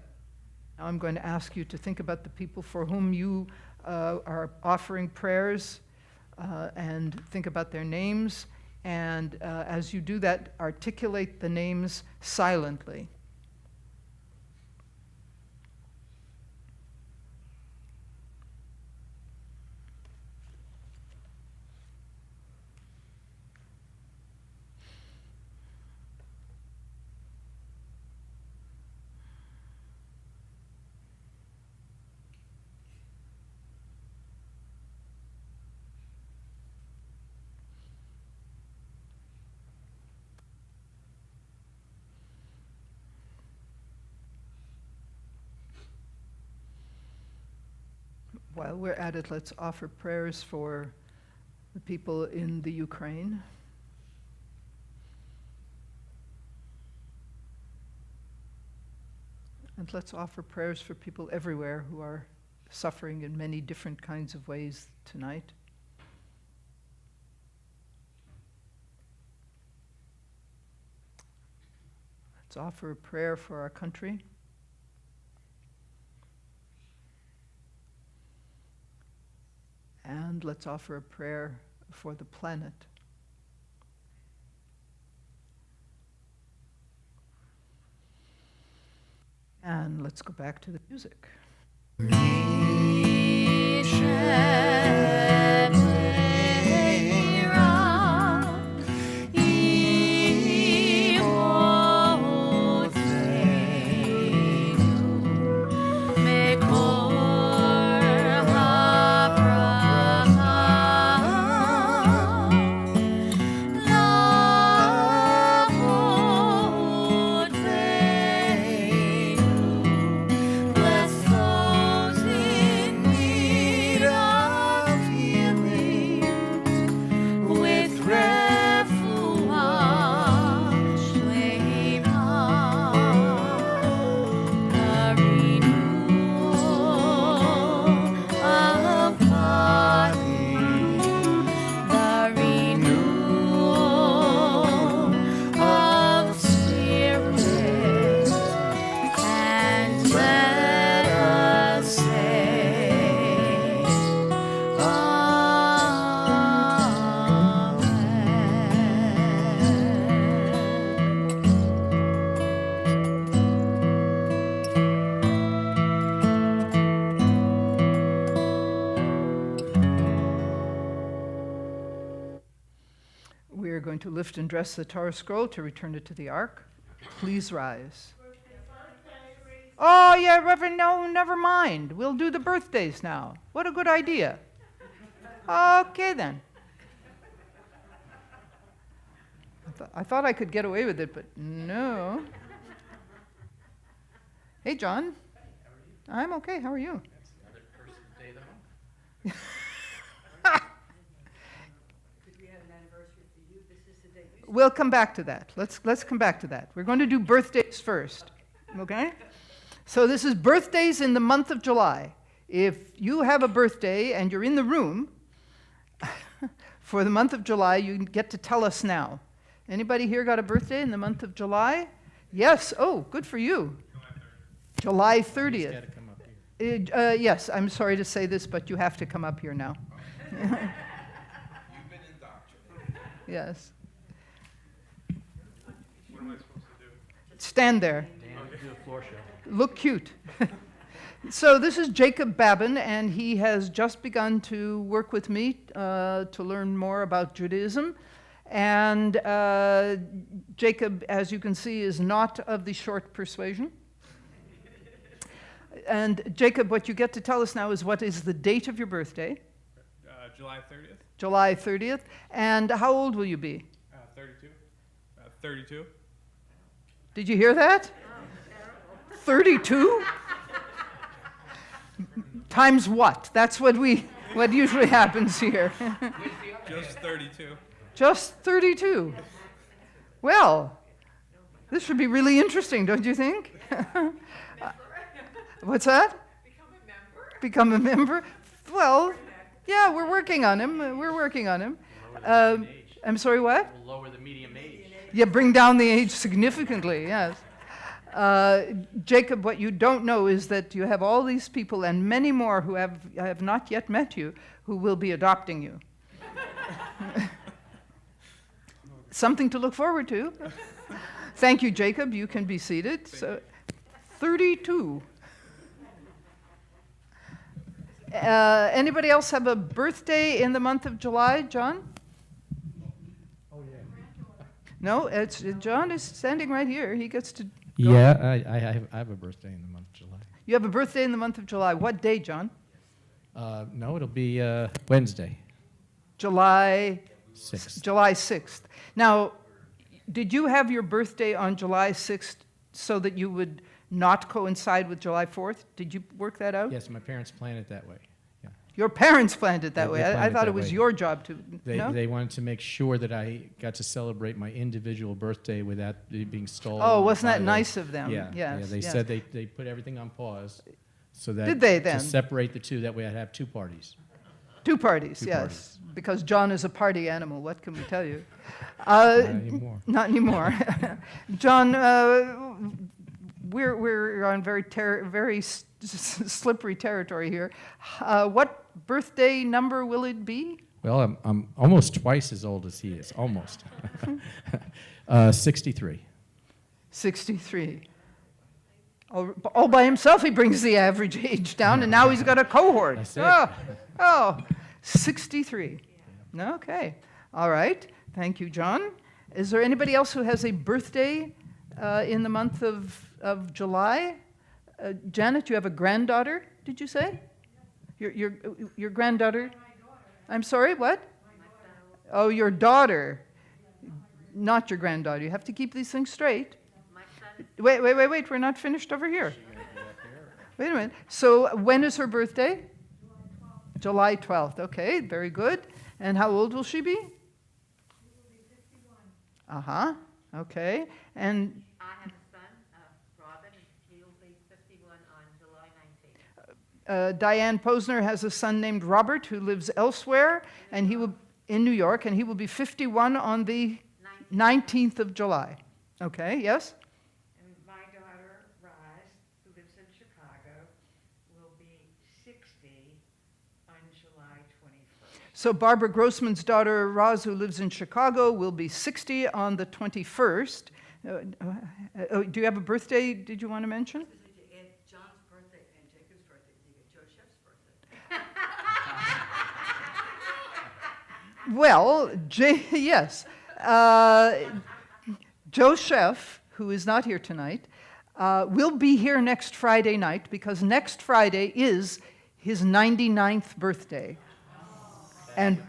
Now I'm going to ask you to think about the people for whom you are offering prayers, and think about their names. And as you do that, articulate the names silently. While we're at it, let's offer prayers for the people in the Ukraine. And let's offer prayers for people everywhere who are suffering in many different kinds of ways tonight. Let's offer a prayer for our country. And let's offer a prayer for the planet. And let's go back to the music. We are going to lift and dress the Torah scroll to return it to the ark. Please rise. Oh, yeah, Reverend, no, never mind. We'll do the birthdays now. What a good idea. Okay, then. I thought I could get away with it, but no. Hey, John. I'm okay. How are you? That's another person's day of the month. We'll come back to that. Let's come back to that. We're going to do birthdays first, okay? So this is birthdays in the month of July. If you have a birthday and you're in the room for the month of July, you get to tell us now. Anybody here got a birthday in the month of July? Yes. Oh, good for you. July 30th. He's gotta come up here. Yes, I'm sorry to say this, but you have to come up here now. You've been indoctrinated. Yes. What am I supposed to do? Stand there. Dan, do a floor show. Look cute. So this is Jacob Babin, and he has just begun to work with me to learn more about Judaism. And Jacob, as you can see, is not of the short persuasion. And Jacob, what you get to tell us now is what is the date of your birthday? July 30th. July 30th. And how old will you be? 32. 32. Did you hear that? 32? Times what? That's what usually happens here. Just 32. Just 32. Well, this should be really interesting, don't you think? What's that? Become a member? Well, yeah, we're working on him. I'm sorry, what? We'll lower the medium age. Yeah, bring down the age significantly, yes. Jacob, what you don't know is that you have all these people and many more who have not yet met you who will be adopting you. Something to look forward to. Thank you, Jacob. You can be seated. So, 32. Anybody else have a birthday in the month of July, John? Oh, yeah. No, John is standing right here. He gets to go. Yeah, I have a birthday in the month of July. You have a birthday in the month of July. What day, John? No, it'll be Wednesday, July 6th. July 6th. Now, did you have your birthday on July 6th so that you would not coincide with July 4th? Did you work that out? Yes, my parents planned it that way. Yeah. Your parents planned it that They way. planned I it thought that it was way. your job to. No? They wanted to make sure that I got to celebrate my individual birthday without it being stolen. Oh, wasn't by that the- nice of them? Yeah, Yes, yeah. They yes. said they put everything on pause, so that Did they then? to separate the two. That way, I'd have two parties. Two parties, Two yes. parties. Because John is a party animal. What can we tell you? Not anymore. Not anymore. John, we're on very slippery territory here. What birthday number will it be? Well, I'm almost twice as old as he is, almost. 63. 63. All by himself, he brings the average age down, and now he's got a cohort. That's it. Oh, 63. Okay. All right. Thank you, John. Is there anybody else who has a birthday in the month of July? Janet, you have a granddaughter, did you say? Your granddaughter? I'm sorry, what? Oh, your daughter. Not your granddaughter. You have to keep these things straight. Wait. We're not finished over here. Wait a minute. So when is her birthday? July 12th. Okay, very good. And how old will she be? She will be 51. Uh-huh. Okay. And I have a son, Robin, and he will be 51 on July 19th. Diane Posner has a son named Robert who lives elsewhere, and he will in New York, and he will be 51 on the 19th of July. Okay, yes? And my daughter, Roz, who lives in Chicago, will be 60 on July 21st. So Barbara Grossman's daughter, Roz, who lives in Chicago, will be 60 on the 21st. Do you have a birthday did you want to mention? John's birthday and Jacob's birthday, you get Joe Chef's birthday. Well, yes. Joe Chef, who is not here tonight, will be here next Friday night because next Friday is his 99th birthday. And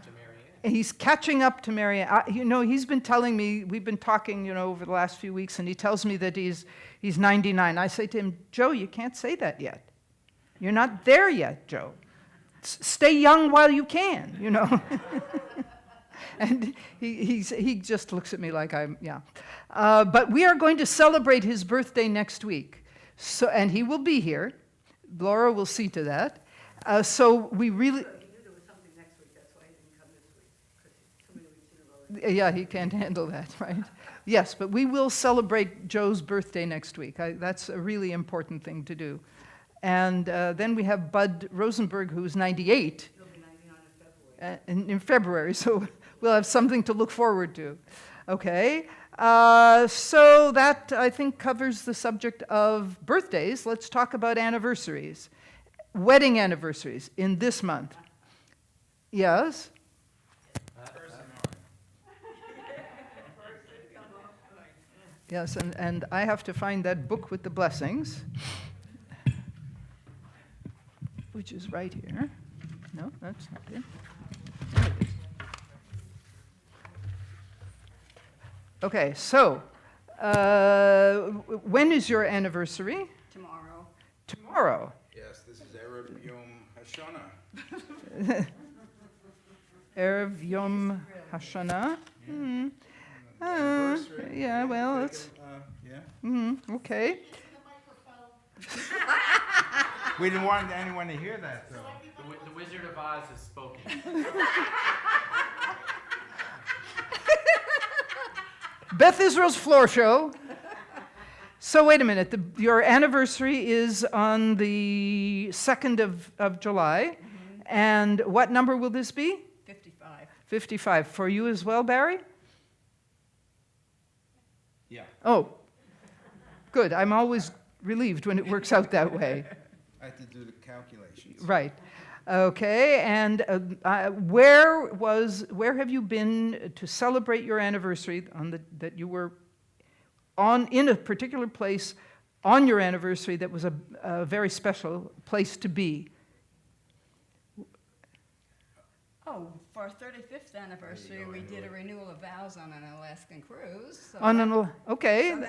he's catching up to Marianne. He's been telling me, we've been talking, over the last few weeks, and he tells me that he's 99. I say to him, Joe, you can't say that yet. You're not there yet, Joe. Stay young while you can, And he just looks at me like yeah. But we are going to celebrate his birthday next week. And he will be here. Laura will see to that. So we really... He knew there was something next week, that's why he didn't come this week, because too many weeks in a row. Yeah, he can't handle that, right? Yes, but we will celebrate Joe's birthday next week. That's a really important thing to do. And then we have Bud Rosenberg, who's 98. He'll be 99 in February. In February, so we'll have something to look forward to. Okay, so that, I think, covers the subject of birthdays. Let's talk about anniversaries. Wedding anniversaries in this month. Yes? Yes, and I have to find that book with the blessings, which is right here. No, that's not it. There it is. Okay, so when is your anniversary? Tomorrow. Tomorrow. Yes, this is Erev Yom Hashanah. Erev Yom Hashanah. Mm-hmm. Anniversary. Yeah, well, it's... Yeah. Okay. We didn't want anyone to hear that, though. The Wizard of Oz has spoken. Beth Israel's floor show. So wait a minute. Your anniversary is on the 2nd of July. Mm-hmm. And what number will this be? 55. 55. For you as well, Barry? Yeah. Oh, good. I'm always relieved when it works out that way. I had to do the calculations. Right. Okay. And where have you been to celebrate your anniversary that you were in a particular place on your anniversary that was a very special place to be? Oh, for our 35th anniversary, we did a renewal of vows on an Alaskan cruise. So Okay. So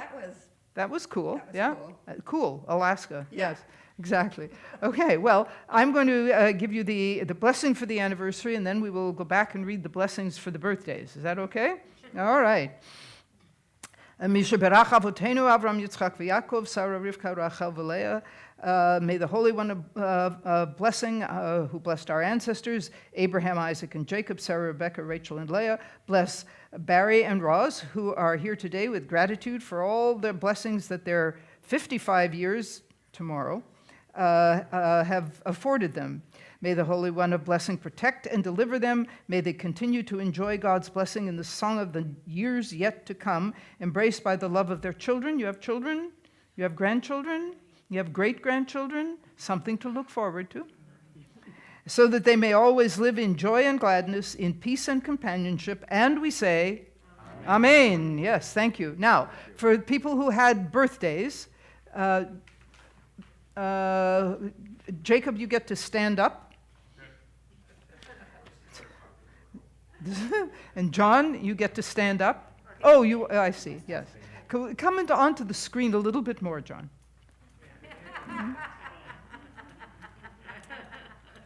That was cool. That was yeah. cool. Cool. Alaska. Yeah. Yes. Exactly. Okay. Well, I'm going to give you the blessing for the anniversary, and then we will go back and read the blessings for the birthdays. Is that okay? All right. Misha berach avotenu Avram Yitzchak v'Yakov Sarah Rivka Rachel v'Leah. May the Holy One of blessing, who blessed our ancestors, Abraham, Isaac, and Jacob, Sarah, Rebecca, Rachel, and Leah, bless Barry and Roz, who are here today with gratitude for all the blessings that their 55 years tomorrow have afforded them. May the Holy One of blessing protect and deliver them. May they continue to enjoy God's blessing in the song of the years yet to come, embraced by the love of their children. You have children? You have grandchildren? You have great-grandchildren? Something to look forward to. So that they may always live in joy and gladness, in peace and companionship. And we say, Amen. Yes, thank you. Now, for people who had birthdays, Jacob, you get to stand up. And John, you get to stand up. Oh, I see, yes. Come onto the screen a little bit more, John.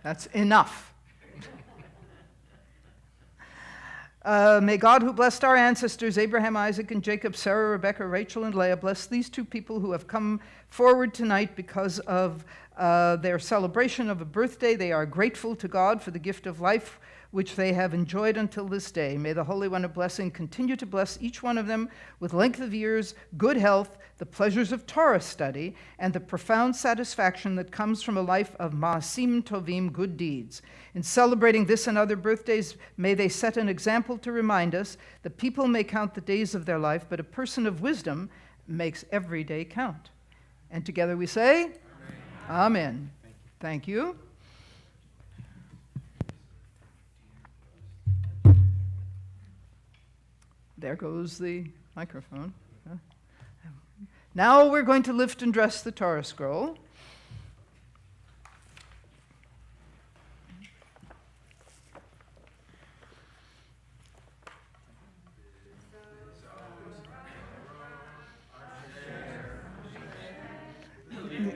That's enough. May God, who blessed our ancestors, Abraham, Isaac, and Jacob, Sarah, Rebekah, Rachel, and Leah, bless these two people who have come forward tonight because of their celebration of a birthday. They are grateful to God for the gift of life which they have enjoyed until this day. May the Holy One of blessing continue to bless each one of them with length of years, good health, the pleasures of Torah study, and the profound satisfaction that comes from a life of ma'asim tovim, good deeds. In celebrating this and other birthdays, may they set an example to remind us that people may count the days of their life, but a person of wisdom makes every day count. And together we say, Amen. Thank you. There goes the microphone. Now we're going to lift and dress the Torah scroll.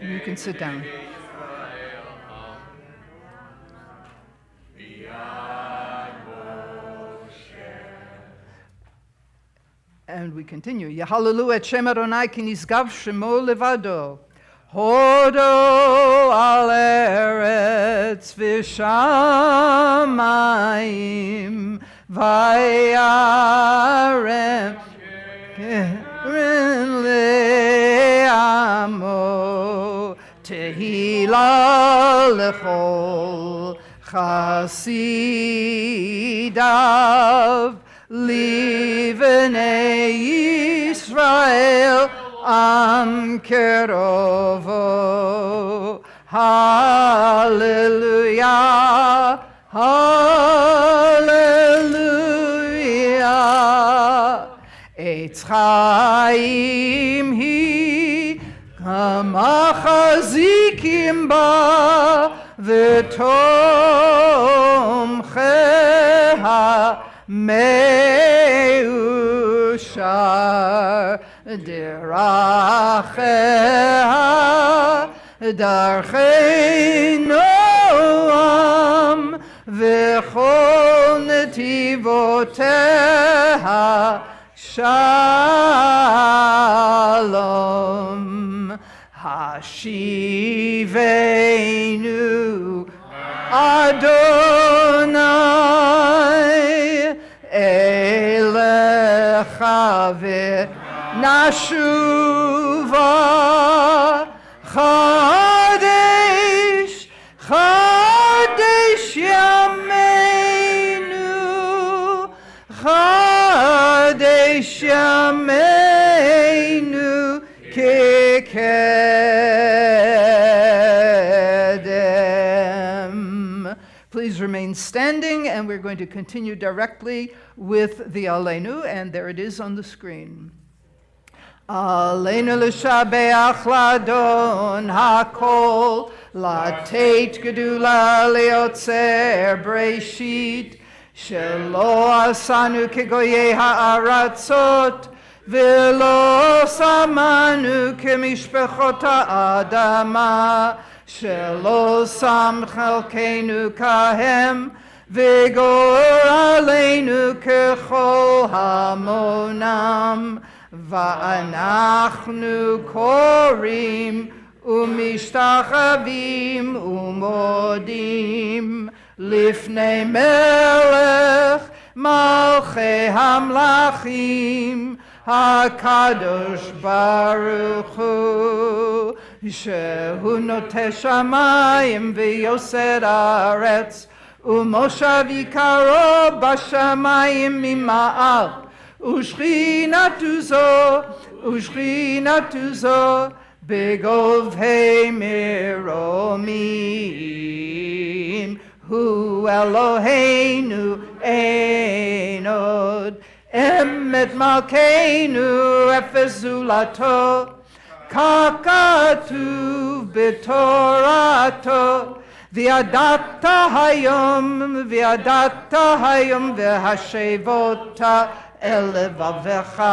You can sit down. And we continue. Yahalalu et Shem Adonai ki nisgav shemo levado. Hodo al eretz v'shamayim vayarem keren le'amo tehila lechol chasidav Livnei Yisrael am kerovo. Hallelujah, hallelujah. Eitz chaim hi kamachazikim ba v'tomcheha Meushar deracheha darchei noam v'chol netivoteha shalom hashivenu Adonai Elecha v'nashuva Chadesh, Chadesh Yameinu Chadesh Yameinu Kekedem. Please remain standing, and we're going to continue directly with the Aleinu, and there it is on the screen. Aleinu l'shabeach ladon hakol, latet gedula leotzer breishit, shelo asanu kegoye ha'aratzot, velo samanu kemishpechot ha'adama, shelo sam chalkeinu kahem, vigor aleinu kechol hamonam, va'anachnu korim umishtachavim umodim lifnei melech malchei hamlachim HaKadosh Baruch Hu שהוא נוטה שמיים ויוסר הארץ, ומושב יקרו בשמיים ממעל, ושכינתו זו בגובהי מרומים. הוא אלוהינו אין עוד, אמת מלכנו אפס זולתו, כך כתוב בתורתו. וידעת היום והשבות אל לבבך,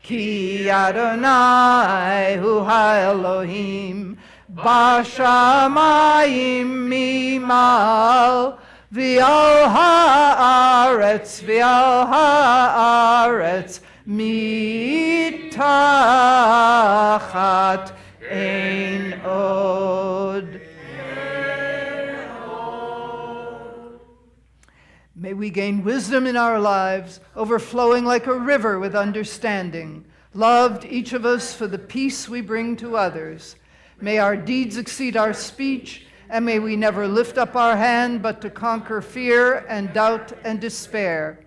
כי אדוני הוא האלוהים בשמיים ממעל, ועל הארץ מתחת אין עוד. May we gain wisdom in our lives, overflowing like a river with understanding, loved each of us for the peace we bring to others. May our deeds exceed our speech, and may we never lift up our hand but to conquer fear and doubt and despair.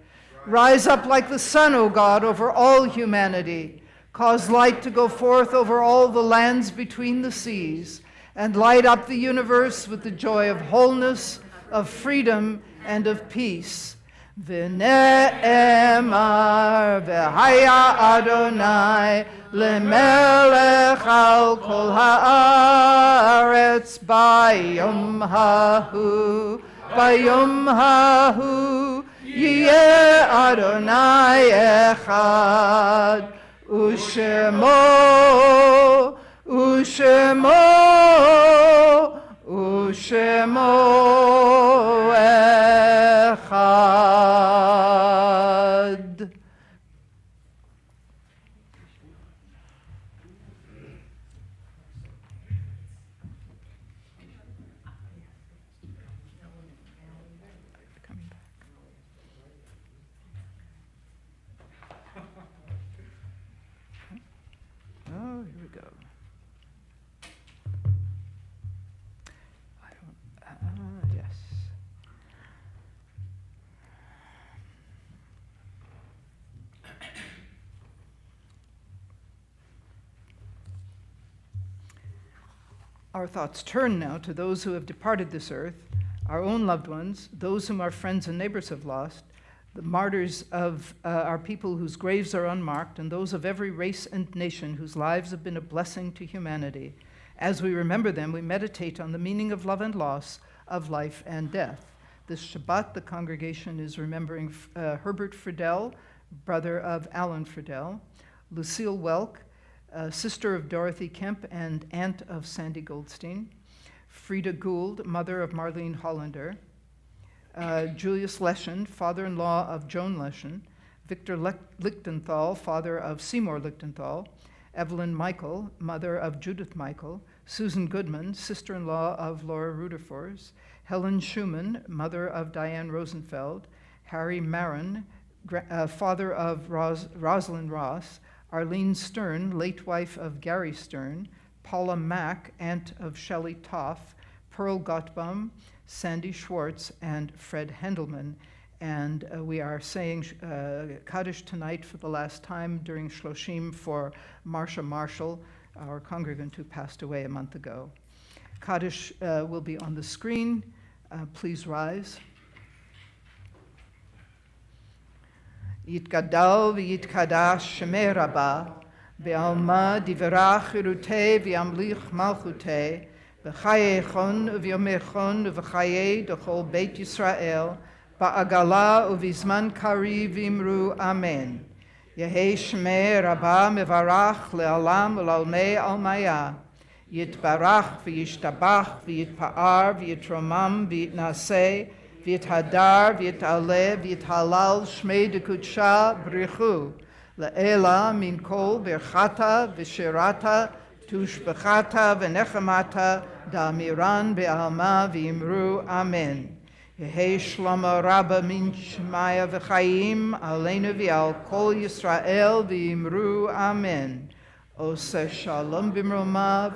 Rise up like the sun, O God, over all humanity. Cause light to go forth over all the lands between the seas, and light up the universe with the joy of wholeness, of freedom, and of peace. V'ne'emar v'haya Adonai lemelech al kol haaretz bayom hahu yeh Adonai echad ushemo echad. Oh, here we go. Yes. Our thoughts turn now to those who have departed this earth, our own loved ones, those whom our friends and neighbors have lost, the martyrs of our people whose graves are unmarked, and those of every race and nation whose lives have been a blessing to humanity. As we remember them, we meditate on the meaning of love and loss, of life and death. This Shabbat, the congregation is remembering Herbert Friedel, brother of Alan Friedel, Lucille Welk, sister of Dorothy Kemp and aunt of Sandy Goldstein, Frida Gould, mother of Marlene Hollander, Julius Leschen, father-in-law of Joan Leschen, Victor Lichtenthal, father of Seymour Lichtenthal, Evelyn Michael, mother of Judith Michael, Susan Goodman, sister-in-law of Laura Rudefors, Helen Schumann, mother of Diane Rosenfeld, Harry Marin, father of Rosalind Ross, Arlene Stern, late wife of Gary Stern, Paula Mack, aunt of Shelley Toff, Pearl Gottbaum, Sandy Schwartz, and Fred Hendelman. And we are saying Kaddish tonight for the last time during Shloshim for Marcia Marshall, our congregant who passed away a month ago. Kaddish will be on the screen. Please rise. Yitgadal v'yitkadash shemei rabba, be'alma divrach chirutei v'yamlich malchutei, v'chayechon v'yomechon v'chayei d'chol Beit Yisrael, ba'agala uvizman kariv imru amen. Yehei shmei rabba mevarach le'alam u'lalmei almaya. Yitbarach v'yishtabach v'yitpa'ar v'yitromam v'yitnaseh v'yithadar v'yit'aleh v'yithalal shmei dekudsha brichu. Le'ela min kol berchata v'shirata tushbechata v'nechamata da'amiran be'alma v'imru amen. Yehei shlama rabba min shmaya v'chayim aleinu v'al kol Yisrael v'imru amen. Ose shalom bimromav,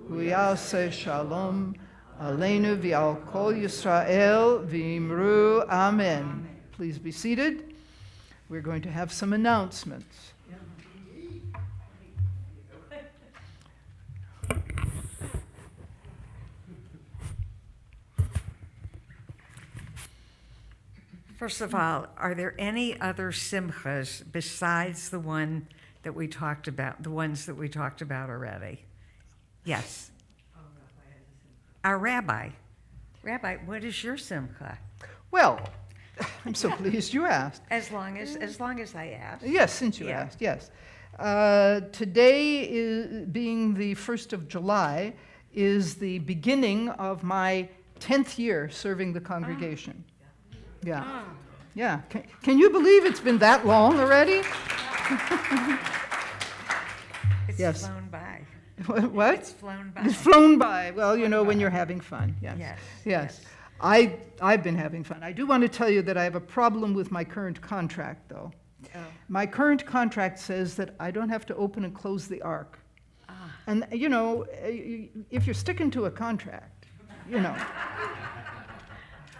hu yaseh shalom, aleinu v'al kol Yisrael v'imru amen. Please be seated. We're going to have some announcements. First of all, are there any other simchas besides the one that we talked about, the ones that we talked about already? Yes. Our rabbi. Rabbi, what is your simcha? Well, I'm so pleased you asked. As long as I ask. Yes, since you Yeah. asked, yes. Today, is, being the 1st of July, is the beginning of my 10th year serving the congregation. Yeah. Yeah. Can you believe it's been that long already? It's Yes. flown by. What? It's flown by. It's flown by. Well, you know, when you're having fun. Yes. Yes, Yes. I've been having fun. I do want to tell you that I have a problem with my current contract, though. Oh. My current contract says that I don't have to open and close the ark. And, you know, if you're sticking to a contract, you know.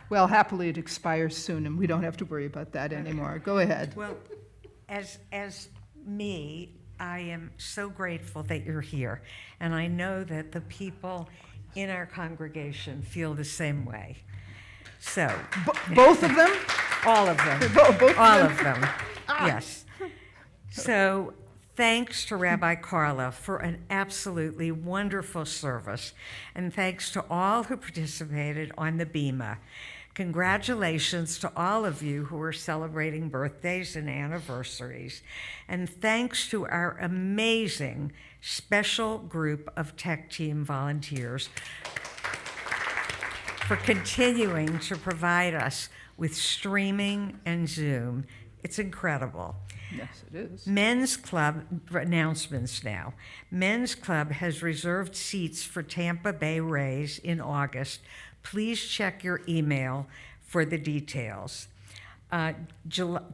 Well, happily, it expires soon, and we don't have to worry about that anymore. Go ahead. Well, as me, I am so grateful that you're here, and I know that the people in our congregation feel the same way. So, Both of them? all of them, Both of all them? of them, yes. So, thanks to Rabbi Carla for an absolutely wonderful service, and thanks to all who participated on the Bima. Congratulations to all of you who are celebrating birthdays and anniversaries. And thanks to our amazing special group of tech team volunteers for continuing to provide us with streaming and Zoom. It's incredible. Yes, it is. Men's Club announcements now. Men's Club has reserved seats for Tampa Bay Rays in August. Please check your email for the details.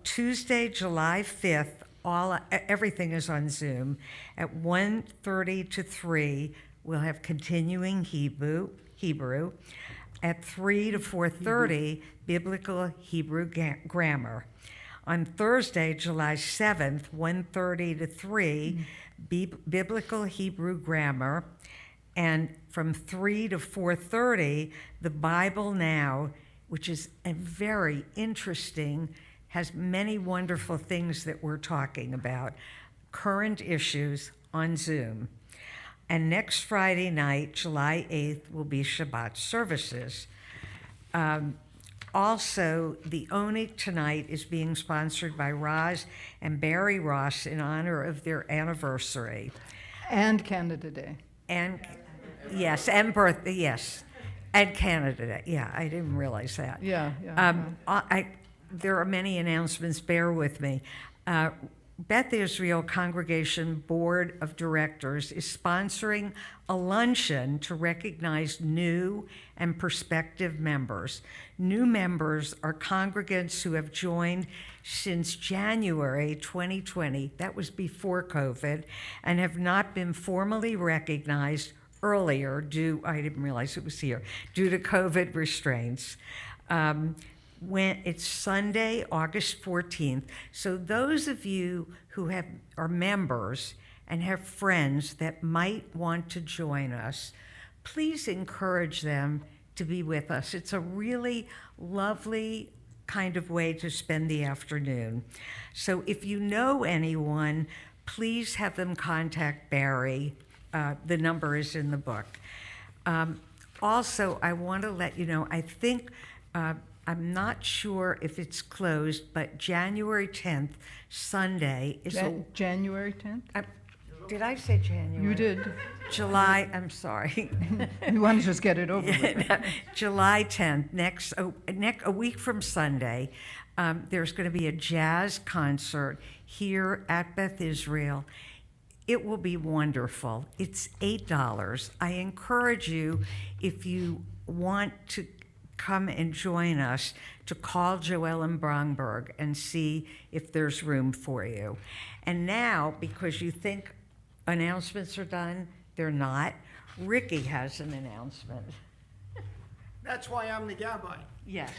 Tuesday, July 5th, everything is on Zoom. At 1:30 to 3, we'll have continuing Hebrew. At 3 to 4:30, biblical Hebrew grammar. On Thursday, July 7th, 1:30 to 3, biblical Hebrew grammar. And from 3 to 4:30, the Bible Now, which is a very interesting, has many wonderful things that we're talking about, current issues on Zoom. And next Friday night, July 8th, will be Shabbat services. Also, the Onik tonight is being sponsored by Roz and Barry Ross in honor of their anniversary. And Canada Day. And yes, and birthday, yes, and Canada Day. Yeah, I didn't realize that. Yeah. There are many announcements. Bear with me. Beth Israel Congregation Board of Directors is sponsoring a luncheon to recognize new and prospective members. New members are congregants who have joined since January 2020, that was before COVID, and have not been formally recognized earlier I didn't realize it was here, due to COVID restraints. When it's Sunday, August 14th. So those of you who are members and have friends that might want to join us, please encourage them to be with us. It's a really lovely kind of way to spend the afternoon. So if you know anyone, please have them contact Barry. The number is in the book. Also, I want to let you know, I think, I'm not sure if it's closed, but January 10th, Sunday, is January 10th? Did I say January? You did. July, I'm sorry. You want to just get it over with. July 10th, a week from Sunday, there's going to be a jazz concert here at Beth Israel. It will be wonderful. It's $8. I encourage you, if you want to come and join us, to call Joellen Bromberg and see if there's room for you. And now, because you think announcements are done. They're not. Ricky has an announcement. That's why I'm the gabbai. Yes.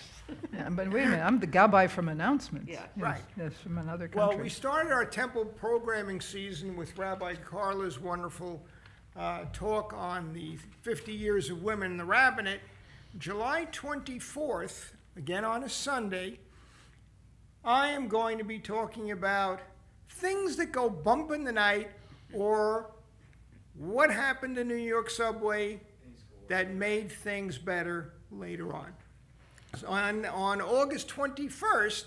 Yeah, but wait a minute, I'm the gabbai from announcements. Yeah. Yes, Right. Yes, from another Well, country. we started our temple programming season with Rabbi Carla's wonderful talk on the 50 years of women in the rabbinate. July 24th, again on a Sunday, I am going to be talking about things that go bump in the night, or what happened in New York subway that made things better later on. So on August 21st,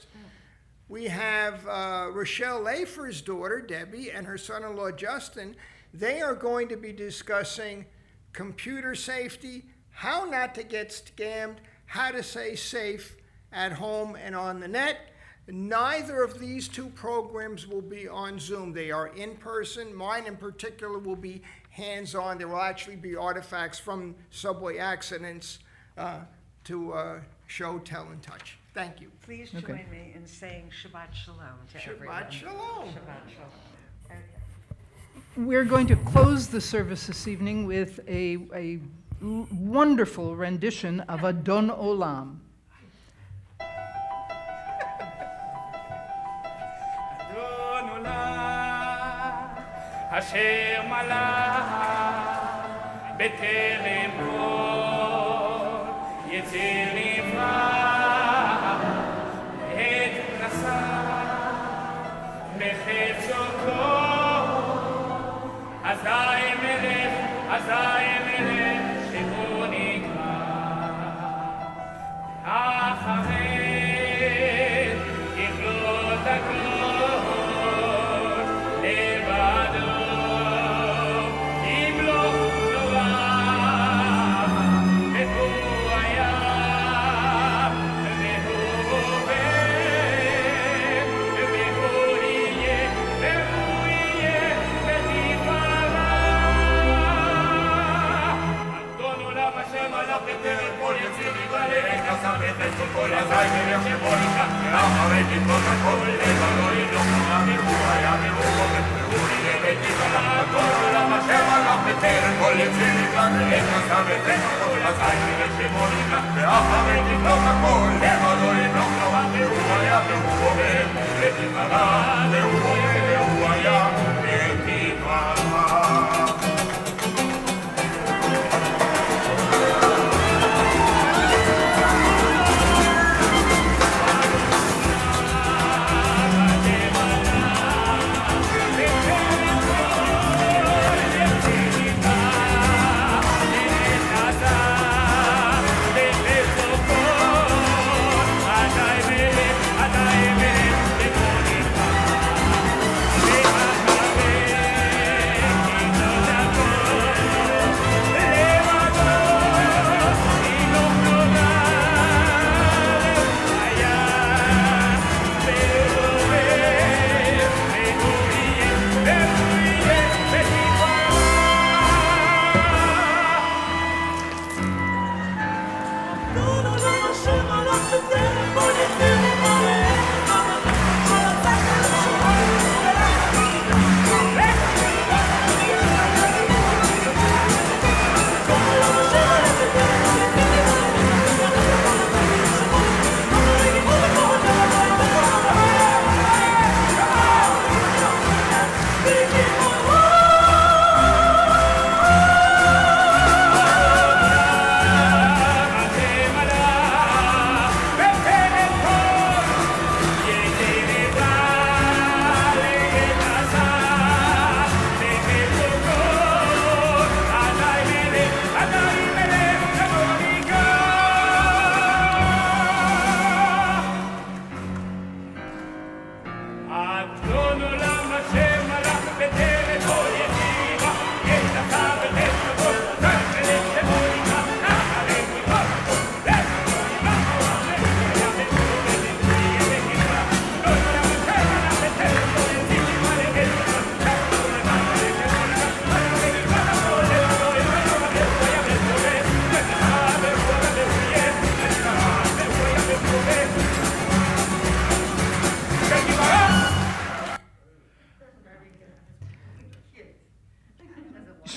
we have Rochelle Lafer's daughter, Debbie, and her son-in-law, Justin. They are going to be discussing computer safety, how not to get scammed, how to stay safe at home and on the net. Neither of these two programs will be on Zoom. They are in person. Mine in particular will be hands-on. There will actually be artifacts from subway accidents to show, tell, and touch. Thank you. Please join me in saying Shabbat Shalom to everyone. Shabbat Shalom. Shabbat Shalom. Okay. We're going to close the service this evening with a wonderful rendition of Adon Olam. אשר מלך בטרם כל יציר נברא את נשא בחפצו כל אזי מלך שהוא נקרא אחרי ככלות הכל לבדו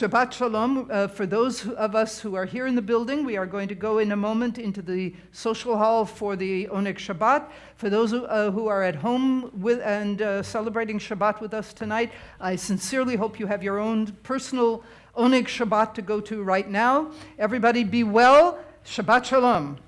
Shabbat Shalom. For those of us who are here in the building, we are going to go in a moment into the social hall for the Oneg Shabbat. For those who are at home with and celebrating Shabbat with us tonight, I sincerely hope you have your own personal Oneg Shabbat to go to right now. Everybody be well. Shabbat Shalom.